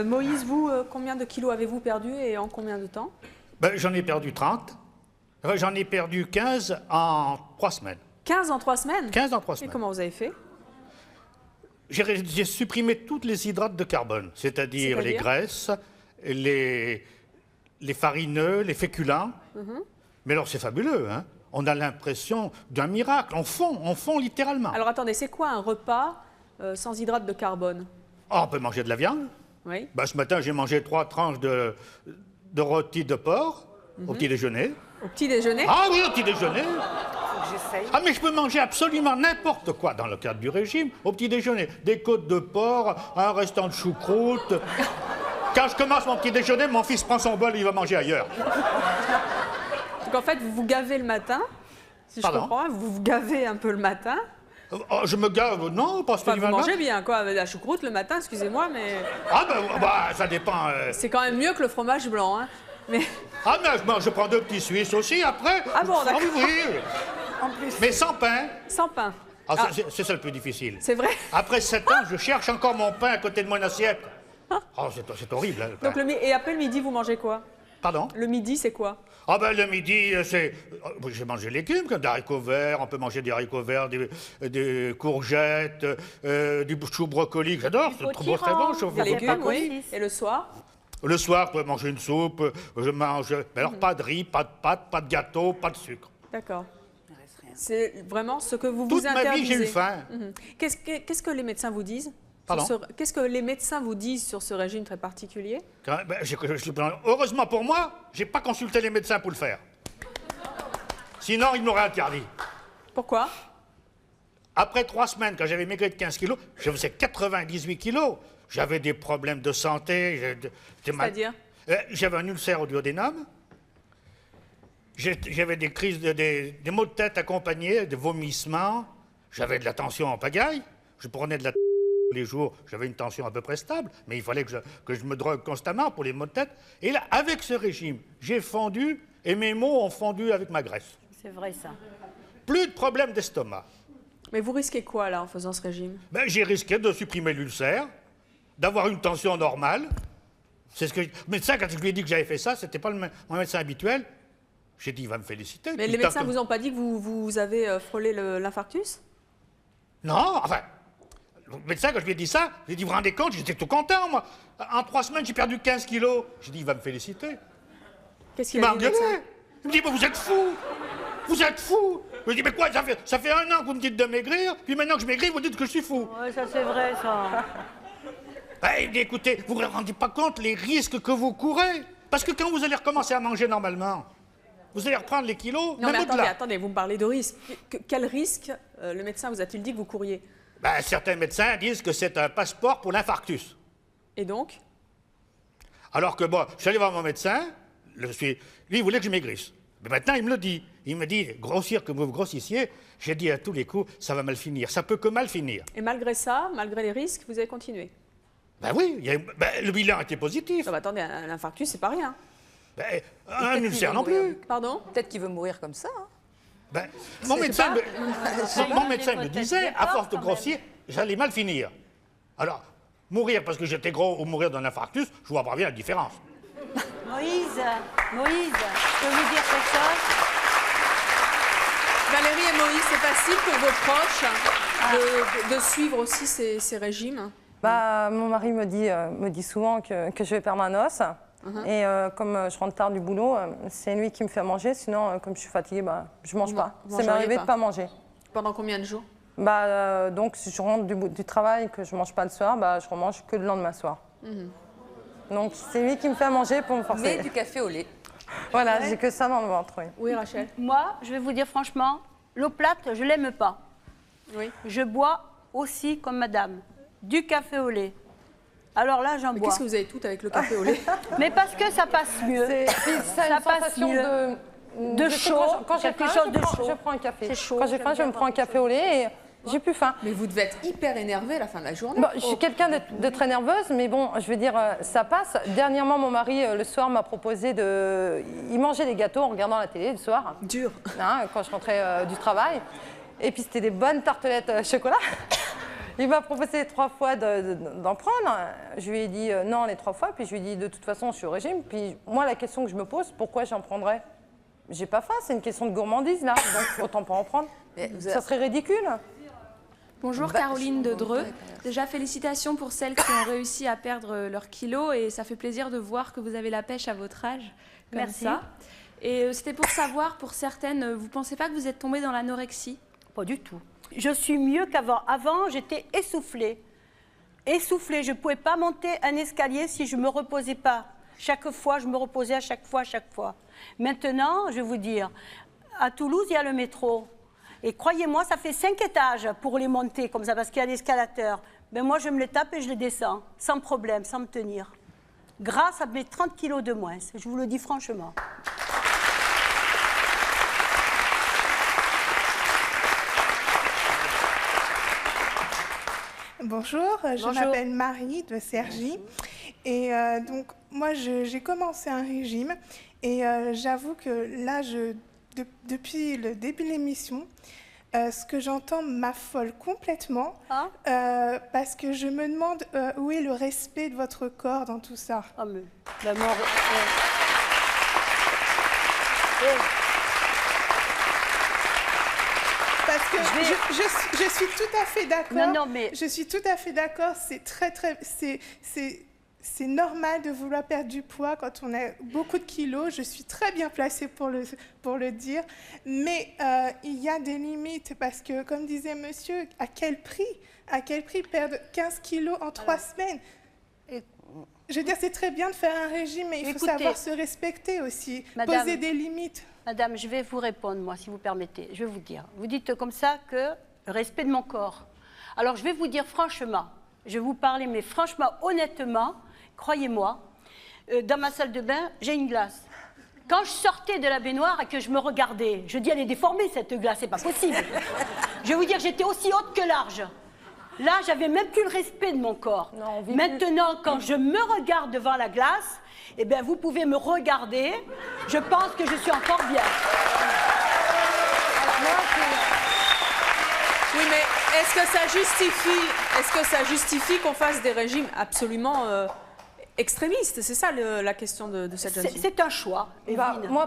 Moïse, vous, combien de kilos avez-vous perdu et en combien de temps? Ben, j'en ai perdu 30. J'en ai perdu 15 en 3 semaines. 15 en 3 semaines? 15 en 3 semaines. Et comment vous avez fait? J'ai supprimé toutes les hydrates de carbone, c'est-à-dire les graisses, les farineux, les féculents. Mais alors c'est fabuleux, hein? On a l'impression d'un miracle, on fond littéralement. Alors attendez, c'est quoi un repas sans hydrate de carbone? Oh, on peut manger de la viande. Oui. Ben, ce matin, j'ai mangé 3 tranches de rôti de porc au petit déjeuner. Au petit déjeuner? Ah oui, au petit déjeuner. J'essaye. Ah mais je peux manger absolument n'importe quoi dans le cadre du régime au petit déjeuner. Des côtes de porc, un restant de choucroute. Quand je commence mon petit déjeuner, mon fils prend son bol et il va manger ailleurs. Donc en fait, vous vous gavez le matin, si je comprends, vous vous gavez un peu le matin. Oh, je me gave, non, pas Enfin, vous spécialement. mangez bien, quoi, avec la choucroute le matin, excusez-moi, mais... Ah ben, ça dépend. C'est quand même mieux que le fromage blanc, hein. Mais... Ah mais je prends 2 petits Suisses aussi après. Ah bon, d'accord. Oui. En plus. Mais sans pain. Sans pain. Ah, c'est ça le plus difficile. C'est vrai. Après 7 ans, je cherche encore mon pain à côté de mon assiette. Oh, c'est horrible. Hein, le pain. Donc et après le midi, vous mangez quoi? Pardon? Le midi, c'est quoi? Ah ben le midi, c'est... J'ai mangé des légumes, comme des haricots verts, on peut manger des haricots verts, des courgettes, du chou brocoli, j'adore, c'est trop très bon. Des légumes, oui. Et le soir? Le soir, je peux manger une soupe, je mange... Mais alors pas de riz, pas de pâtes, pas de gâteau, pas de sucre. D'accord. C'est vraiment ce que vous Toute vous interdisez. ma vie, j'ai eu faim. Qu'est-ce que les médecins vous disent? Qu'est-ce que les médecins vous disent sur ce régime très particulier? Heureusement pour moi, j'ai pas consulté les médecins pour le faire. Sinon, ils m'auraient interdit. Pourquoi? Après 3 semaines, quand j'avais maigri de 15 kilos, je faisais 98 kilos. J'avais des problèmes de santé. C'est-à-dire? J'avais un ulcère au duodénum. J'avais des crises, des maux de tête accompagnés, des vomissements. J'avais de la tension en pagaille. Je prenais de la tous les jours. J'avais une tension à peu près stable, mais il fallait que je me drogue constamment pour les maux de tête. Et là, avec ce régime, j'ai fondu et mes maux ont fondu avec ma graisse. C'est vrai ça. Plus de problèmes d'estomac. Mais vous risquez quoi là en faisant ce régime? J'ai risqué de supprimer l'ulcère, d'avoir une tension normale. C'est ce que le médecin, quand je lui ai dit que j'avais fait ça, c'était pas mon médecin habituel. J'ai dit, il va me féliciter. Mais les médecins vous ont pas dit que vous avez frôlé l'infarctus? Non, enfin, le médecin, quand je lui ai dit ça, je lui ai dit, vous vous rendez compte, j'étais tout content, moi. En 3 semaines, j'ai perdu 15 kilos. J'ai dit, il va me féliciter. Qu'est-ce qu'il a dit? Il me dit, vous êtes fou. Vous êtes fou. Je lui dis, mais quoi, ça fait 1 an que vous me dites de maigrir, puis maintenant que je maigris, vous dites que je suis fou. Ouais, ça c'est vrai, ça. Écoutez, vous ne vous rendez pas compte les risques que vous courez. Parce que quand vous allez recommencer à manger normalement, vous allez reprendre les kilos, non, même mais au-delà. attendez, vous me parlez de risque. Quel risque le médecin vous a-t-il dit que vous couriez? Certains médecins disent que c'est un passeport pour l'infarctus. Et donc? Alors que bon, je suis allé voir mon médecin, lui, il voulait que je maigrisse. Mais maintenant, il me le dit. Il me dit, grossir que vous grossissiez, j'ai dit à tous les coups, ça va mal finir. Ça peut que mal finir. Et malgré ça, malgré les risques, vous avez continué? Oui, le bilan était positif. Attendez, un infarctus, c'est pas rien. Un ulcère non plus. Pardon? Peut-être qu'il veut mourir comme ça. Hein. Mon médecin me disait, à force de grossir, j'allais mal finir. Alors, mourir parce que j'étais gros ou mourir d'un infarctus, je vois pas bien la différence. Moïse, je peux vous dire quelque chose? Valérie et Moïse, c'est facile pour vos proches de suivre aussi ces régimes? Mon mari me dit souvent que je vais perdre un os. Et comme je rentre tard du boulot, c'est lui qui me fait manger. Sinon, comme je suis fatiguée, je ne mange pas. Ça m'est arrivé de ne pas manger. Pendant combien de jours? Donc, si je rentre du travail, que je ne mange pas le soir, je ne remange que le lendemain soir. Donc, c'est lui qui me fait manger pour me forcer. Mais du café au lait. Voilà, j'ai que ça dans le ventre, oui. Oui, Rachel? Moi, je vais vous dire franchement, l'eau plate, je ne l'aime pas. Oui. Je bois aussi, comme madame, du café au lait. Alors là, j'en bois. Qu'est-ce que vous avez tout avec le café au lait? Mais parce que ça passe mieux. Ça passe mieux. De chaud, quand j'ai faim, je prends un café. Quand j'ai faim, je me prends un café au lait et j'ai plus faim. Mais vous devez être hyper énervée à la fin de la journée. Je suis quelqu'un de très nerveuse, mais bon, je veux dire, ça passe. Dernièrement, mon mari, le soir, m'a proposé de... Il mangeait des gâteaux en regardant la télé le soir. Dur. Quand je rentrais du travail. Et puis, c'était des bonnes tartelettes chocolat. Il m'a proposé 3 fois d'en prendre. Je lui ai dit non les 3 fois. Puis je lui ai dit de toute façon, je suis au régime. Puis moi, la question que je me pose, pourquoi j'en prendrais? J'ai pas faim, c'est une question de gourmandise là. Donc autant pas en prendre. Ça serait ridicule. Bonjour Caroline de Dreux. Déjà félicitations pour celles qui ont réussi à perdre leurs kilos et ça fait plaisir de voir que vous avez la pêche à votre âge. Comme Merci. ça. Et c'était pour savoir, pour certaines, vous pensez pas que vous êtes tombée dans l'anorexie? Pas du tout. Je suis mieux qu'avant. Avant, j'étais essoufflée. Essoufflée. Je ne pouvais pas monter un escalier si je ne me reposais pas. Chaque fois, je me reposais à chaque fois. Maintenant, je vais vous dire, à Toulouse, il y a le métro. Et croyez-moi, ça fait 5 étages pour les monter comme ça, parce qu'il y a l'escalateur. Mais moi, je me les tape et je les descends, sans problème, sans me tenir. Grâce à mes 30 kilos de moins, je vous le dis franchement. Bonjour, je m'appelle Marie de Cergy. Et donc, moi, j'ai commencé un régime. Et j'avoue que là, depuis le début de l'émission, Ce que j'entends m'affole complètement, parce que je me demande où est le respect de votre corps dans tout ça. Ah, mais la mort... Parce que je suis tout à fait d'accord. Non, mais... Je suis tout à fait d'accord. C'est normal de vouloir perdre du poids quand on a beaucoup de kilos. Je suis très bien placée pour le dire. Mais il y a des limites parce que, comme disait monsieur, à quel prix perdre 15 kilos en 3 semaines? Je veux dire, c'est très bien de faire un régime, mais il faut savoir se respecter aussi, poser des limites. Madame, je vais vous répondre, moi, si vous permettez. Je vais vous dire. Vous dites comme ça que respect de mon corps. Alors, je vais vous dire franchement, je vais vous parler, mais franchement, honnêtement, croyez-moi, dans ma salle de bain, j'ai une glace. Quand je sortais de la baignoire et que je me regardais, je dis, elle est déformée, cette glace, c'est pas possible. Je vais vous dire, j'étais aussi haute que large. Là, j'avais même plus le respect de mon corps. Non, maintenant, quand je me regarde devant la glace, eh bien, vous pouvez me regarder. Je pense que je suis encore bien. Oui, mais est-ce que ça justifie qu'on fasse des régimes absolument extrémistes? C'est ça la question de cette jeune fille. C'est un choix.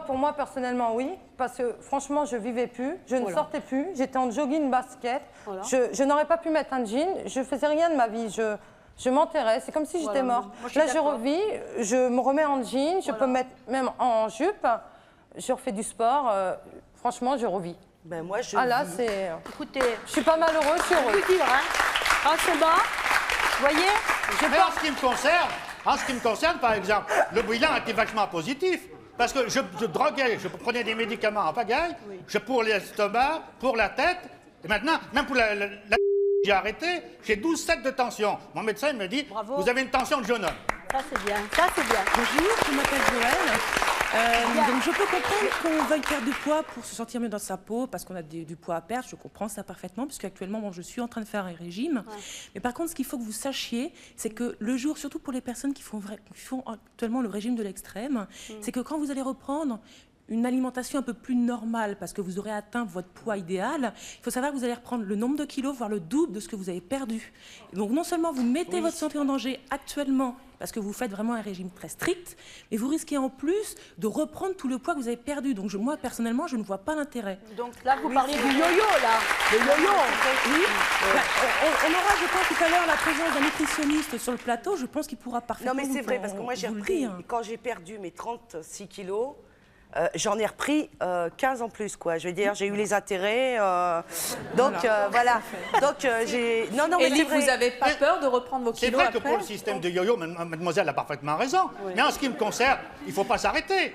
Pour moi, personnellement, oui. Parce que franchement, je vivais plus, je ne sortais plus. J'étais en jogging basket. Voilà. Je n'aurais pas pu mettre un jean. Je faisais rien de ma vie. Je m'enterrais. C'est comme si j'étais morte. Là, je revis. Je me remets en jean. Je peux me mettre même en jupe. Je refais du sport. Franchement, je revis. Ben moi, là, c'est... Écoutez, je suis pas malheureuse, je suis heureuse. Je peux vous dire, en ce moment, vous voyez, en ce qui me concerne, par exemple, le bilan était vachement positif. Parce que je droguais, je prenais des médicaments en pagaille, pour l'estomac, pour la tête, et maintenant, même pour la j'ai arrêté, j'ai 12 sets de tension. Mon médecin il me dit, vous avez une tension de jeune homme. Ça c'est bien, ça c'est bien. Bonjour, je m'appelle Joël. Donc je peux comprendre qu'on veuille perdre du poids pour se sentir mieux dans sa peau, parce qu'on a du poids à perdre, je comprends ça parfaitement, puisque actuellement je suis en train de faire un régime. Ouais. Mais par contre, ce qu'il faut que vous sachiez, c'est que le jour, surtout pour les personnes qui font actuellement le régime de l'extrême, c'est que quand vous allez reprendre une alimentation un peu plus normale, parce que vous aurez atteint votre poids idéal, il faut savoir que vous allez reprendre le nombre de kilos, voire le double de ce que vous avez perdu. Donc non seulement vous mettez votre santé en danger actuellement, parce que vous faites vraiment un régime très strict, mais vous risquez en plus de reprendre tout le poids que vous avez perdu. Donc moi, personnellement, je ne vois pas l'intérêt. Donc là, vous parlez du yo-yo, là. Le yo-yo. Oui. On aura, je pense, tout à l'heure la présence d'un nutritionniste sur le plateau. Je pense qu'il pourra parfaitement. Non, mais c'est vrai, parce que moi, j'ai repris, quand j'ai perdu mes 36 kilos, j'en ai repris 15 en plus, quoi. Je veux dire, j'ai eu les intérêts. Donc, voilà. Donc, j'ai... Non, mais Élie, vous n'avez pas peur de reprendre vos kilos après? C'est vrai que pour le système de yo-yo, mademoiselle a parfaitement raison. Oui. Mais en ce qui me concerne, il ne faut pas s'arrêter.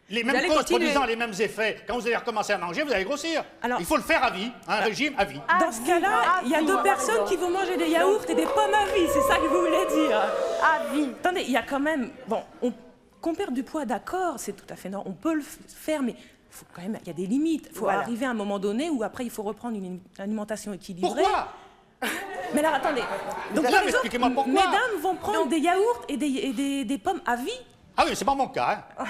Les mêmes causes produisant les mêmes effets. Quand vous allez recommencer à manger, vous allez grossir. Alors, il faut le faire à vie, un régime à vie. Dans ce cas-là, il y a deux personnes qui vont manger des yaourts et des pommes à vie. C'est ça que vous voulez dire? À vie. Attendez, il y a quand même... Bon, qu'on perde du poids, d'accord, c'est tout à fait normal, on peut le faire, mais faut quand même, il y a des limites. Il faut arriver à un moment donné où après il faut reprendre une alimentation équilibrée. Pourquoi? Mais alors attendez, donc expliquez-moi pourquoi. Mesdames vont prendre des yaourts et des pommes à vie. Ah oui, c'est pas mon cas. Hein.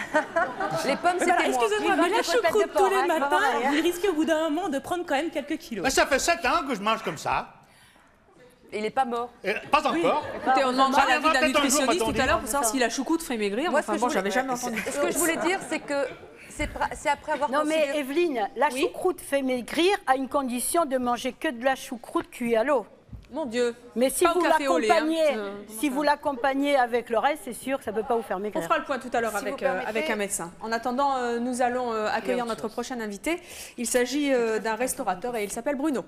Les pommes, c'est excusez-moi, mais la choucroute tous les matins, vous risquez au bout d'un moment de prendre quand même quelques kilos. Mais ça fait 7 ans que je mange comme ça. Il n'est pas mort. Pas encore. Oui. Écoutez, on demandera l'avis d'un nutritionniste tout à l'heure pour savoir si la choucroute fait maigrir. Moi, enfin bon, j'avais jamais entendu. Ce que je voulais dire, c'est que c'est après avoir considéré... mais Evelyne, la choucroute fait maigrir à une condition de manger que de la choucroute cuite à l'eau. Mon Dieu. Mais si vous l'accompagnez avec le reste, c'est sûr que ça ne peut pas vous faire maigrir. On fera le point tout à l'heure avec un médecin. En attendant, nous allons accueillir notre prochain invité. Il s'agit d'un restaurateur et il s'appelle Bruno.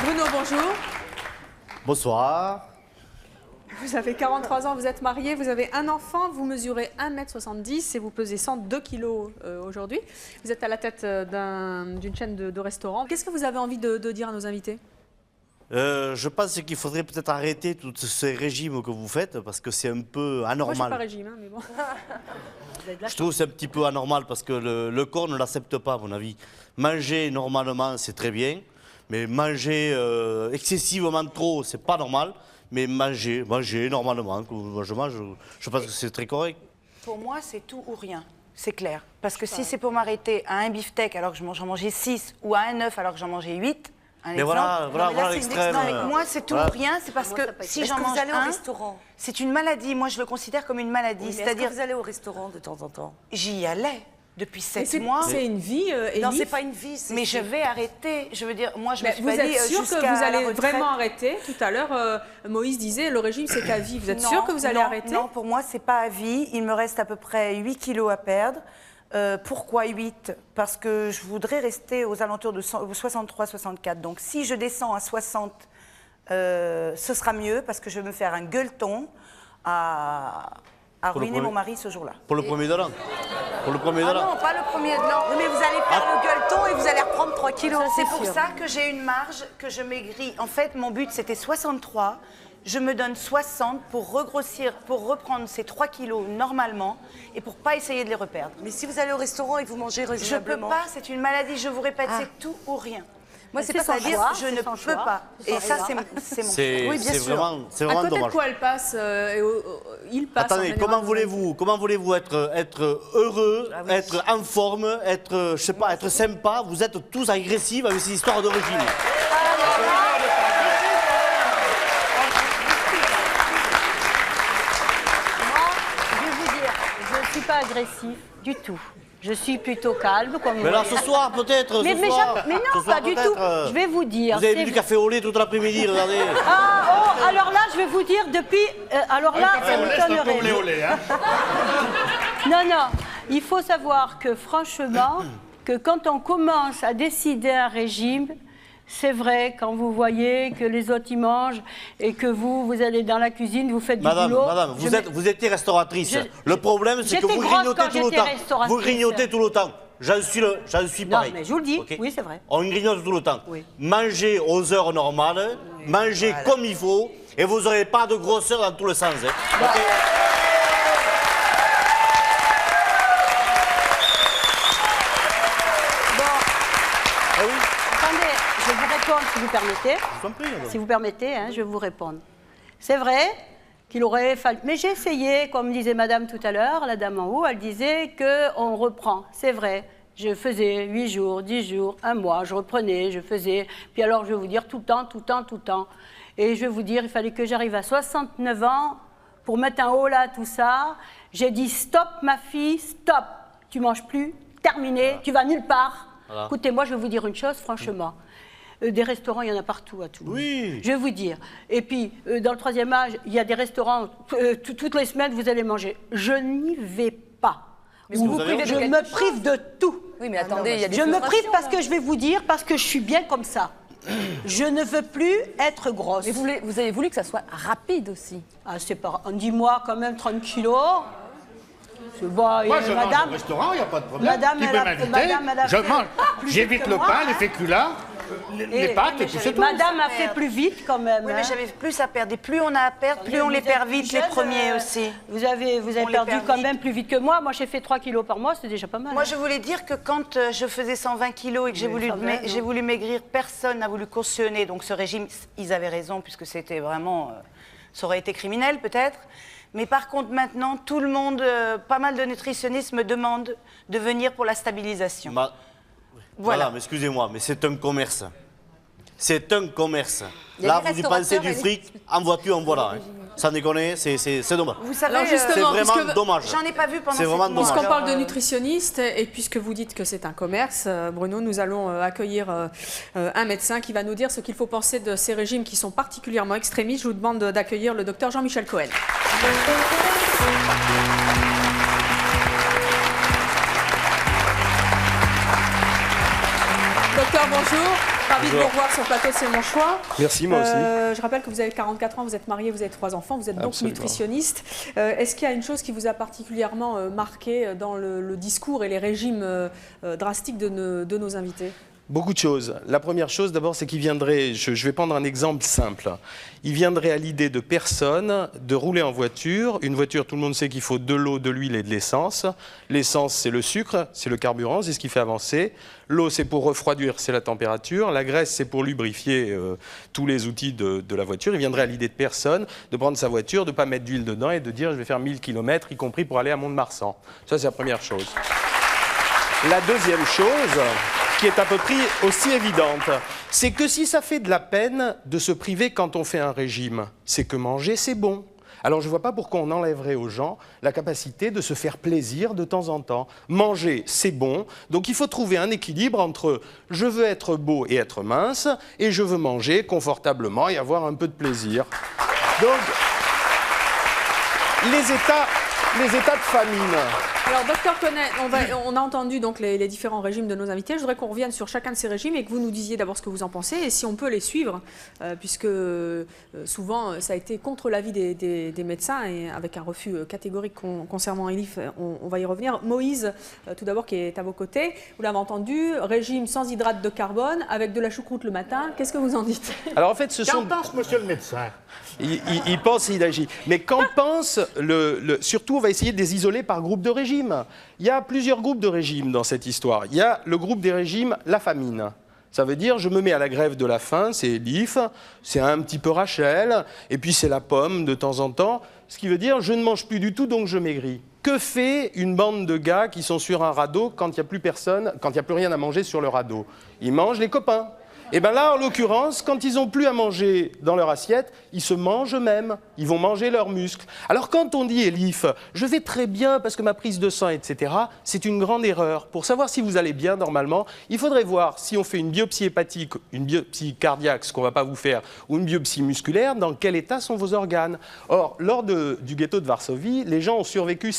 Bruno, bonjour. Bonsoir. Vous avez 43 ans, vous êtes marié, vous avez un enfant, vous mesurez 1m70 et vous pesez 102 kg aujourd'hui. Vous êtes à la tête d'une chaîne de restaurants. Qu'est-ce que vous avez envie de dire à nos invités? Je pense qu'il faudrait peut-être arrêter tous ces régimes que vous faites parce que c'est un peu anormal. Moi, je ne suis pas régime, hein, mais bon. Je trouve que c'est un petit peu anormal parce que le corps ne l'accepte pas, à mon avis. Manger normalement, c'est très bien. Mais manger excessivement trop, c'est pas normal. Mais manger normalement, je pense que c'est très correct. Pour moi, c'est tout ou rien. C'est clair. Parce que si c'est pour m'arrêter à un beefsteak alors que j'en mangeais 6 ou à un œuf alors que j'en mangeais 8, mais voilà l'extrême. Moi, c'est tout ou rien. C'est parce que si j'en mange au restaurant, c'est une maladie. Moi, je le considère comme une maladie. C'est-à-dire que vous allez au restaurant de temps en temps? J'y allais. Depuis 7 mois. C'est une vie, non, c'est pas une vie. Mais je vais arrêter. Je veux dire, moi, je me suis vous pas dit êtes sûr que vous allez vraiment arrêter? Tout à l'heure, Moïse disait le régime c'est à vie. Vous êtes sûr que vous allez arrêter? Non, pour moi, c'est pas à vie. Il me reste à peu près 8 kilos à perdre. Pourquoi 8? Parce que je voudrais rester aux alentours de 63-64. Donc, si je descends à 60, ce sera mieux parce que je vais me faire un gueuleton à ruiner mon mari ce jour-là. Pour le premier de l'an. Pour le premier de l'an. Non, pas le premier de l'an. Mais vous allez faire le gueuleton et vous allez reprendre 3 kilos. C'est pour ça que j'ai une marge, que je maigris. En fait, mon but, c'était 63. Je me donne 60 pour regrossir, pour reprendre ces 3 kilos normalement et pour pas essayer de les reperdre. Mais si vous allez au restaurant et que vous mangez raisonnablement... Je peux pas, c'est une maladie, je vous répète, c'est tout ou rien. Moi, c'est pas c'est-à-dire, je ne peux pas. Et ça, c'est mon choix. Oui, bien sûr. C'est vraiment dommage. À côté de quoi elle passe il passe. Attendez, comment voulez-vous être heureux, être en forme, être, je sais pas, être sympa? Vous êtes tous agressifs avec ces histoires de régime. Je ne suis pas agressif du tout. Je suis plutôt calme. Comme mais là, ce soir, peut-être. Mais non, pas du tout. Je vais vous dire. Vous avez bu du café au lait toute l'après-midi, regardez. Alors là, je vais vous dire, depuis. Alors là, ça m'étonnerait. Non, il faut savoir que, franchement, que quand on commence à décider un régime, c'est vrai, quand vous voyez que les autres y mangent et que vous allez dans la cuisine, vous faites du boulot. Madame, vous étiez restauratrice. Le problème, c'est que vous grignotez tout le temps. Vous grignotez tout le temps. J'en suis pareil. Non, mais je vous le dis, okay. Oui, c'est vrai. On grignote tout le temps. Oui. Mangez aux heures normales, mangez comme il faut, et vous n'aurez pas de grosseur dans tous les sens. Hein. Okay. Je vais vous répondre si vous permettez. Si vous permettez, je vais vous répondre. C'est vrai qu'il aurait fallu... Mais j'ai essayé, comme disait madame tout à l'heure, la dame en haut, elle disait qu'on reprend. C'est vrai. Je faisais 8 jours, 10 jours, 1 mois, je reprenais, je faisais... Puis alors, je vais vous dire tout le temps. Et je vais vous dire, il fallait que j'arrive à 69 ans pour mettre un haut là, tout ça. J'ai dit, stop ma fille, stop. Tu manges plus, terminé, tu vas nulle part. Voilà. Écoutez, moi, je vais vous dire une chose, franchement. Des restaurants, il y en a partout à Toulouse. Oui. Je vais vous dire. Et puis, dans le 3e âge, il y a des restaurants, toutes les semaines, vous allez manger. Je n'y vais pas. Mais je me prive de tout. Oui, mais attendez, il y a des Je me prive parce que je vais vous dire, parce que je suis bien comme ça. Je ne veux plus être grosse. Mais vous avez voulu que ça soit rapide aussi. Ah, c'est pas... Dis-moi quand même 30 kilos. Moi, je mange au restaurant, il n'y a pas de problème. Tu peux m'inviter, je mange. J'évite le pain, les féculents, les pâtes et tout c'est tout. Madame a fait plus vite quand même. Oui, mais j'avais plus à perdre. Et plus on a à perdre, plus on les perd vite, les premiers aussi. Vous avez perdu quand même plus vite que moi. Moi, j'ai fait 3 kilos par mois, c'est déjà pas mal. Moi, je voulais dire que quand je faisais 120 kilos et que j'ai voulu maigrir, personne n'a voulu cautionner. Donc ce régime, ils avaient raison, puisque c'était vraiment... ça aurait été criminel peut-être. Mais par contre, maintenant, tout le monde, pas mal de nutritionnistes me demandent de venir pour la stabilisation. Voilà, mais excusez-moi, mais c'est un commerce. C'est un commerce. Là, vous y pensez du fric, en voiture, en voilà. Hein. Sans déconner, c'est dommage. Vous savez, c'est vraiment dommage. J'en ai pas vu pendant 7 mois. Puisqu'on parle de nutritionniste, et puisque vous dites que c'est un commerce, Bruno, nous allons accueillir un médecin qui va nous dire ce qu'il faut penser de ces régimes qui sont particulièrement extrémistes. Je vous demande d'accueillir le docteur Jean-Michel Cohen. Docteur, bonjour. Ravi de vous revoir sur le plateau, c'est mon choix. Merci, moi aussi. Je rappelle que vous avez 44 ans, vous êtes marié, vous avez 3 enfants, vous êtes donc nutritionniste. Est-ce qu'il y a une chose qui vous a particulièrement marqué dans le discours et les régimes drastiques de nos invités? Beaucoup de choses. La première chose, d'abord, c'est qu'il viendrait, je vais prendre un exemple simple, il viendrait à l'idée de personne de rouler en voiture. Une voiture, tout le monde sait qu'il faut de l'eau, de l'huile et de l'essence. L'essence, c'est le sucre, c'est le carburant, c'est ce qui fait avancer. L'eau, c'est pour refroidir, c'est la température. La graisse, c'est pour lubrifier tous les outils de la voiture. Il viendrait à l'idée de personne de prendre sa voiture, de ne pas mettre d'huile dedans et de dire je vais faire 1000 km, y compris pour aller à Mont-de-Marsan. Ça, c'est la première chose. La deuxième chose, qui est à peu près aussi évidente, c'est que si ça fait de la peine de se priver quand on fait un régime, c'est que manger, c'est bon. Alors je ne vois pas pourquoi on enlèverait aux gens la capacité de se faire plaisir de temps en temps. Manger, c'est bon, donc il faut trouver un équilibre entre je veux être beau et être mince, et je veux manger confortablement et avoir un peu de plaisir. Donc, les états de famine. Alors, docteur Connet, on a entendu donc les différents régimes de nos invités. Je voudrais qu'on revienne sur chacun de ces régimes et que vous nous disiez d'abord ce que vous en pensez et si on peut les suivre, puisque souvent ça a été contre l'avis des médecins et avec un refus catégorique concernant Elif, on va y revenir. Moïse, tout d'abord, qui est à vos côtés, vous l'avez entendu, régime sans hydrate de carbone avec de la choucroute le matin. Qu'est-ce que vous en dites? Alors en fait, ce sont... Qu'en pense monsieur le médecin? Il pense et il agit. Mais qu'en pense surtout, on va essayer de les isoler par groupe de régime. Il y a plusieurs groupes de régimes dans cette histoire. Il y a le groupe des régimes, la famine. Ça veut dire, je me mets à la grève de la faim, c'est Elif, c'est un petit peu Rachel, et puis c'est la pomme de temps en temps. Ce qui veut dire, je ne mange plus du tout, donc je maigris. Que fait une bande de gars qui sont sur un radeau quand il n'y a plus personne, quand il n'y a plus rien à manger sur le radeau? Ils mangent les copains. Et bien là, en l'occurrence, quand ils n'ont plus à manger dans leur assiette, ils se mangent eux-mêmes, ils vont manger leurs muscles. Alors quand on dit, Elif, je vais très bien parce que ma prise de sang, etc., c'est une grande erreur. Pour savoir si vous allez bien, normalement, il faudrait voir si on fait une biopsie hépatique, une biopsie cardiaque, ce qu'on ne va pas vous faire, ou une biopsie musculaire, dans quel état sont vos organes. Or, lors du ghetto de Varsovie, les gens ont survécu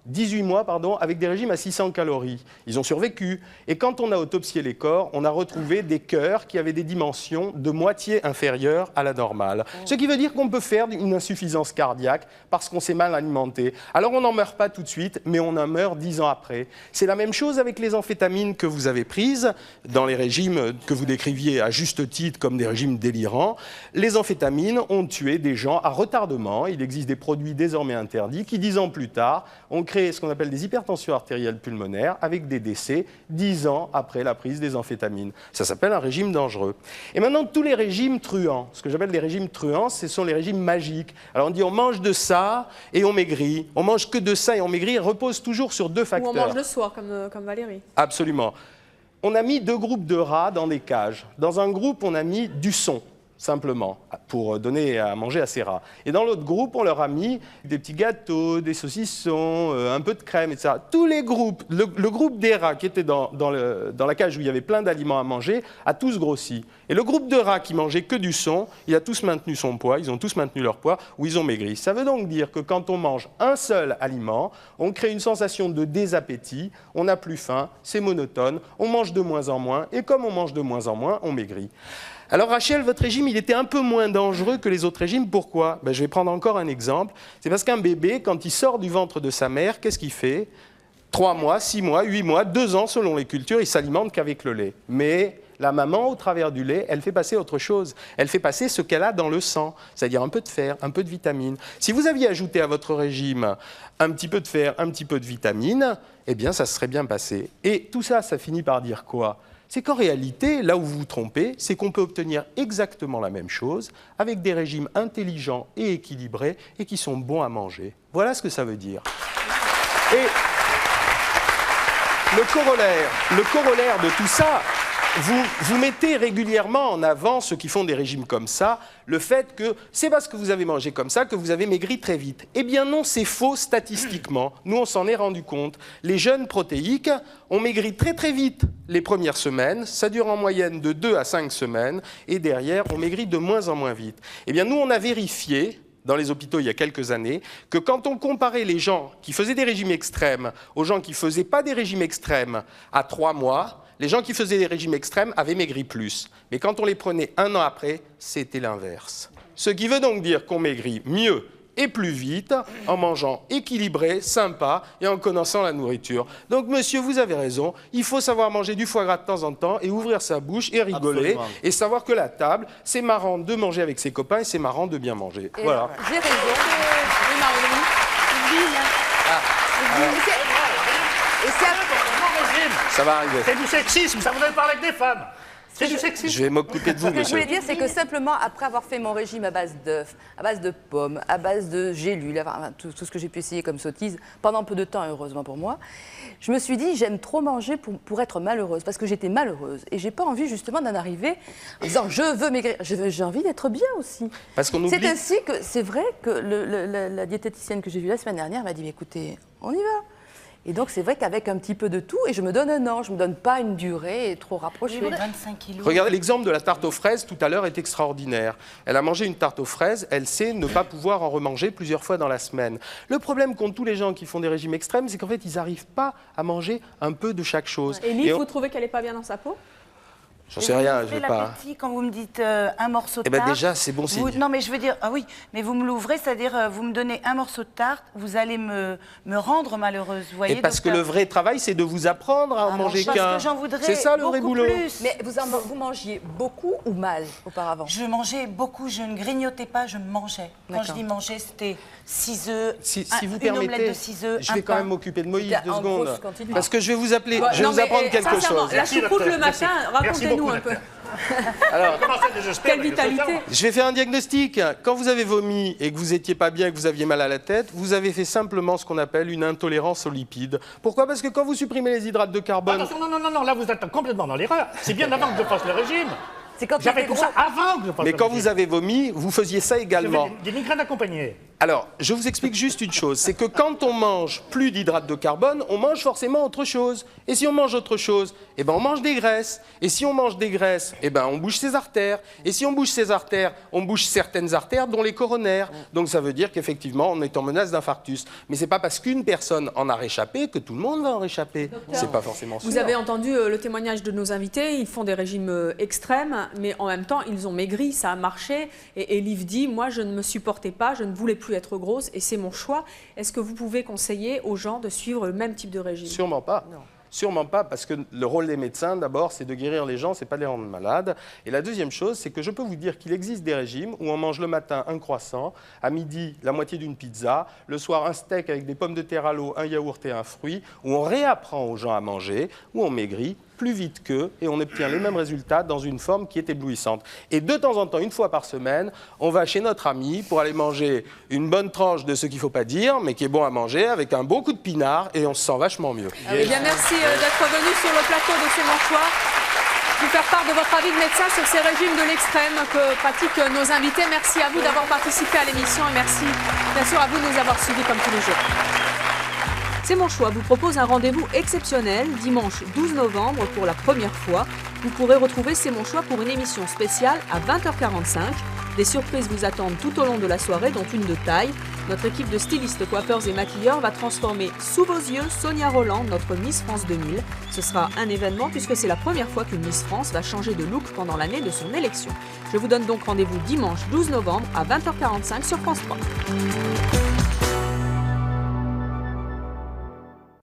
18 mois, avec des régimes à 600 calories. Ils ont survécu. Et quand on a autopsié les corps, on a retrouvé des cœurs qui avaient des dimensions de moitié inférieures à la normale. Ce qui veut dire qu'on peut faire une insuffisance cardiaque parce qu'on s'est mal alimenté. Alors on n'en meurt pas tout de suite, mais on en meurt 10 ans après. C'est la même chose avec les amphétamines que vous avez prises dans les régimes que vous décriviez à juste titre comme des régimes délirants. Les amphétamines ont tué des gens à retardement. Il existe des produits désormais interdits qui, 10 ans plus tard, ont créé ce qu'on appelle des hypertensions artérielles pulmonaires avec des décès 10 ans après la prise des amphétamines. Ça s'appelle un régime dangereux. Et maintenant, tous les régimes truands, ce que j'appelle des régimes truands, ce sont les régimes magiques. Alors on dit on mange de ça et on maigrit. On mange que de ça et on maigrit. Repose toujours sur deux facteurs. Ou on mange le soir, comme Valérie. Absolument. On a mis 2 groupes de rats dans des cages. Dans un groupe, on a mis du son, simplement, pour donner à manger à ces rats. Et dans l'autre groupe, on leur a mis des petits gâteaux, des saucissons, un peu de crème, etc. Tous les groupes, le groupe des rats qui était dans la cage où il y avait plein d'aliments à manger, a tous grossi. Et le groupe de rats qui mangeait que du son, il a tous maintenu son poids, ils ont tous maintenu leur poids, ou ils ont maigri. Ça veut donc dire que quand on mange un seul aliment, on crée une sensation de désappétit, on n'a plus faim, c'est monotone, on mange de moins en moins, et comme on mange de moins en moins, on maigrit. Alors Rachel, votre régime, il était un peu moins dangereux que les autres régimes. Pourquoi? Je vais prendre encore un exemple. C'est parce qu'un bébé, quand il sort du ventre de sa mère, qu'est-ce qu'il fait? 3 mois, 6 mois, 8 mois, 2 ans selon les cultures, il s'alimente qu'avec le lait. Mais la maman, au travers du lait, elle fait passer autre chose. Elle fait passer ce qu'elle a dans le sang, c'est-à-dire un peu de fer, un peu de vitamines. Si vous aviez ajouté à votre régime un petit peu de fer, un petit peu de vitamines, eh bien ça se serait bien passé. Et tout ça, ça finit par dire quoi? C'est qu'en réalité, là où vous vous trompez, c'est qu'on peut obtenir exactement la même chose avec des régimes intelligents et équilibrés et qui sont bons à manger. Voilà ce que ça veut dire. Et le corollaire de tout ça, vous mettez régulièrement en avant, ceux qui font des régimes comme ça, le fait que c'est parce que vous avez mangé comme ça que vous avez maigri très vite. Eh bien non, c'est faux statistiquement. Nous, on s'en est rendu compte. Les jeunes protéiques ont maigri très très vite les premières semaines. Ça dure en moyenne de 2 à 5 semaines. Et derrière, on maigrit de moins en moins vite. Eh bien nous, on a vérifié dans les hôpitaux il y a quelques années, que quand on comparait les gens qui faisaient des régimes extrêmes aux gens qui ne faisaient pas des régimes extrêmes à 3 mois, les gens qui faisaient des régimes extrêmes avaient maigri plus. Mais quand on les prenait 1 an après, c'était l'inverse. Ce qui veut donc dire qu'on maigrit mieux et plus vite en mangeant équilibré, sympa et en connaissant la nourriture. Donc monsieur, vous avez raison, il faut savoir manger du foie gras de temps en temps et ouvrir sa bouche et rigoler. Absolument. Et savoir que la table, c'est marrant de manger avec ses copains et c'est marrant de bien manger. Et voilà. J'ai raison. Et Ça va arriver. c'est du sexisme, ça vous avez parlé avec des femmes. C'est du sexisme. Je vais m'occuper de vous, Ce que je monsieur. voulais dire, c'est que simplement, après avoir fait mon régime à base d'œufs, à base de pommes, à base de gélules, enfin, tout ce que j'ai pu essayer comme sottise, pendant peu de temps, heureusement pour moi, je me suis dit, j'aime trop manger pour être malheureuse, parce que j'étais malheureuse. Et j'ai pas envie, justement, d'en arriver en disant, je veux maigrir. J'ai envie d'être bien aussi. Parce qu'on oublie... C'est ainsi que, c'est vrai que la diététicienne que j'ai vue la semaine dernière m'a dit, mais écoutez, on y va. Et donc, c'est vrai qu'avec un petit peu de tout, et je me donne un an, je ne me donne pas une durée trop rapprochée. 25 kilos. Regardez, l'exemple de la tarte aux fraises tout à l'heure est extraordinaire. Elle a mangé une tarte aux fraises, elle sait ne pas pouvoir en remanger plusieurs fois dans la semaine. Le problème qu'ont tous les gens qui font des régimes extrêmes, c'est qu'en fait, ils n'arrivent pas à manger un peu de chaque chose. Et Liv, vous trouvez qu'elle n'est pas bien dans sa peau? J'en sais rien, je Vous vais faites pas... l'appétit quand vous me dites un morceau de Eh ben tarte. déjà, c'est bon signe. Non, mais je veux dire, ah oui, mais vous me l'ouvrez, c'est-à-dire vous me donnez un morceau de tarte, vous allez me rendre malheureuse, vous voyez. Et parce que le vrai travail, c'est de vous apprendre à en manger parce qu'un. que j'en voudrais C'est ça le vrai beaucoup boulot. plus. Mais vous mangiez beaucoup ou mal auparavant? Je mangeais beaucoup, je ne grignotais pas, je mangeais. Quand je dis manger, c'était 6 œufs, Si vous une omelette permettez, de 6 œufs, je vais quand même m'occuper de Moïse En 2 gros, secondes. je continue. Parce que je vais vous appeler, Ouais, je vais non, vous mais, apprendre quelque sincèrement, chose. la choucroute le matin, racontez-nous un peu. Alors, Quelle vitalité. je vais faire un diagnostic. Quand vous avez vomi et que vous n'étiez pas bien et que vous aviez mal à la tête, vous avez fait simplement ce qu'on appelle une intolérance aux lipides. Pourquoi? Parce que quand vous supprimez les hydrates de carbone... Attention, non, là vous êtes complètement dans l'erreur. C'est bien avant que je fasse le régime. C'est quand J'avais tout ça avant que je fasse Mais le quand régime. vous avez vomi, vous faisiez ça également. Des migraines accompagnées. Alors, je vous explique juste une chose, c'est que quand on mange plus d'hydrates de carbone, on mange forcément autre chose. Et si on mange autre chose, eh ben on mange des graisses. Et si on mange des graisses, eh ben on bouge ses artères. Et si on bouge ses artères, on bouge certaines artères, dont les coronaires. Donc ça veut dire qu'effectivement, on est en menace d'infarctus. Mais c'est pas parce qu'une personne en a réchappé que tout le monde va en réchapper. C'est pas forcément sûr. Vous avez entendu le témoignage de nos invités, ils font des régimes extrêmes, mais en même temps, ils ont maigri, ça a marché. Et Liv dit, moi, je ne me supportais pas, je ne voulais plus être grosse, et c'est mon choix. Est-ce que vous pouvez conseiller aux gens de suivre le même type de régime? Sûrement pas. Non. Sûrement pas, parce que le rôle des médecins, d'abord, c'est de guérir les gens, c'est pas de les rendre malades. Et la deuxième chose, c'est que je peux vous dire qu'il existe des régimes où on mange le matin un croissant, à midi la moitié d'une pizza, le soir un steak avec des pommes de terre à l'eau, un yaourt et un fruit, où on réapprend aux gens à manger, où on maigrit plus vite qu'eux et on obtient les mêmes résultats dans une forme qui est éblouissante. Et de temps en temps, une fois par semaine, on va chez notre ami pour aller manger une bonne tranche de ce qu'il ne faut pas dire, mais qui est bon à manger, avec un beau coup de pinard, et on se sent vachement mieux. Eh bien, merci d'être venu sur le plateau de C'est mon choix, nous faire part de votre avis de médecin sur ces régimes de l'extrême que pratiquent nos invités. Merci à vous d'avoir participé à l'émission et merci bien sûr à vous de nous avoir suivis comme tous les jours. C'est mon choix vous propose un rendez-vous exceptionnel dimanche 12 novembre pour la première fois. Vous pourrez retrouver C'est mon choix pour une émission spéciale à 20h45. Des surprises vous attendent tout au long de la soirée, dont une de taille. Notre équipe de stylistes, coiffeurs et maquilleurs va transformer sous vos yeux Sonia Roland, notre Miss France 2000. Ce sera un événement puisque c'est la première fois qu'une Miss France va changer de look pendant l'année de son élection. Je vous donne donc rendez-vous dimanche 12 novembre à 20h45 sur France 3.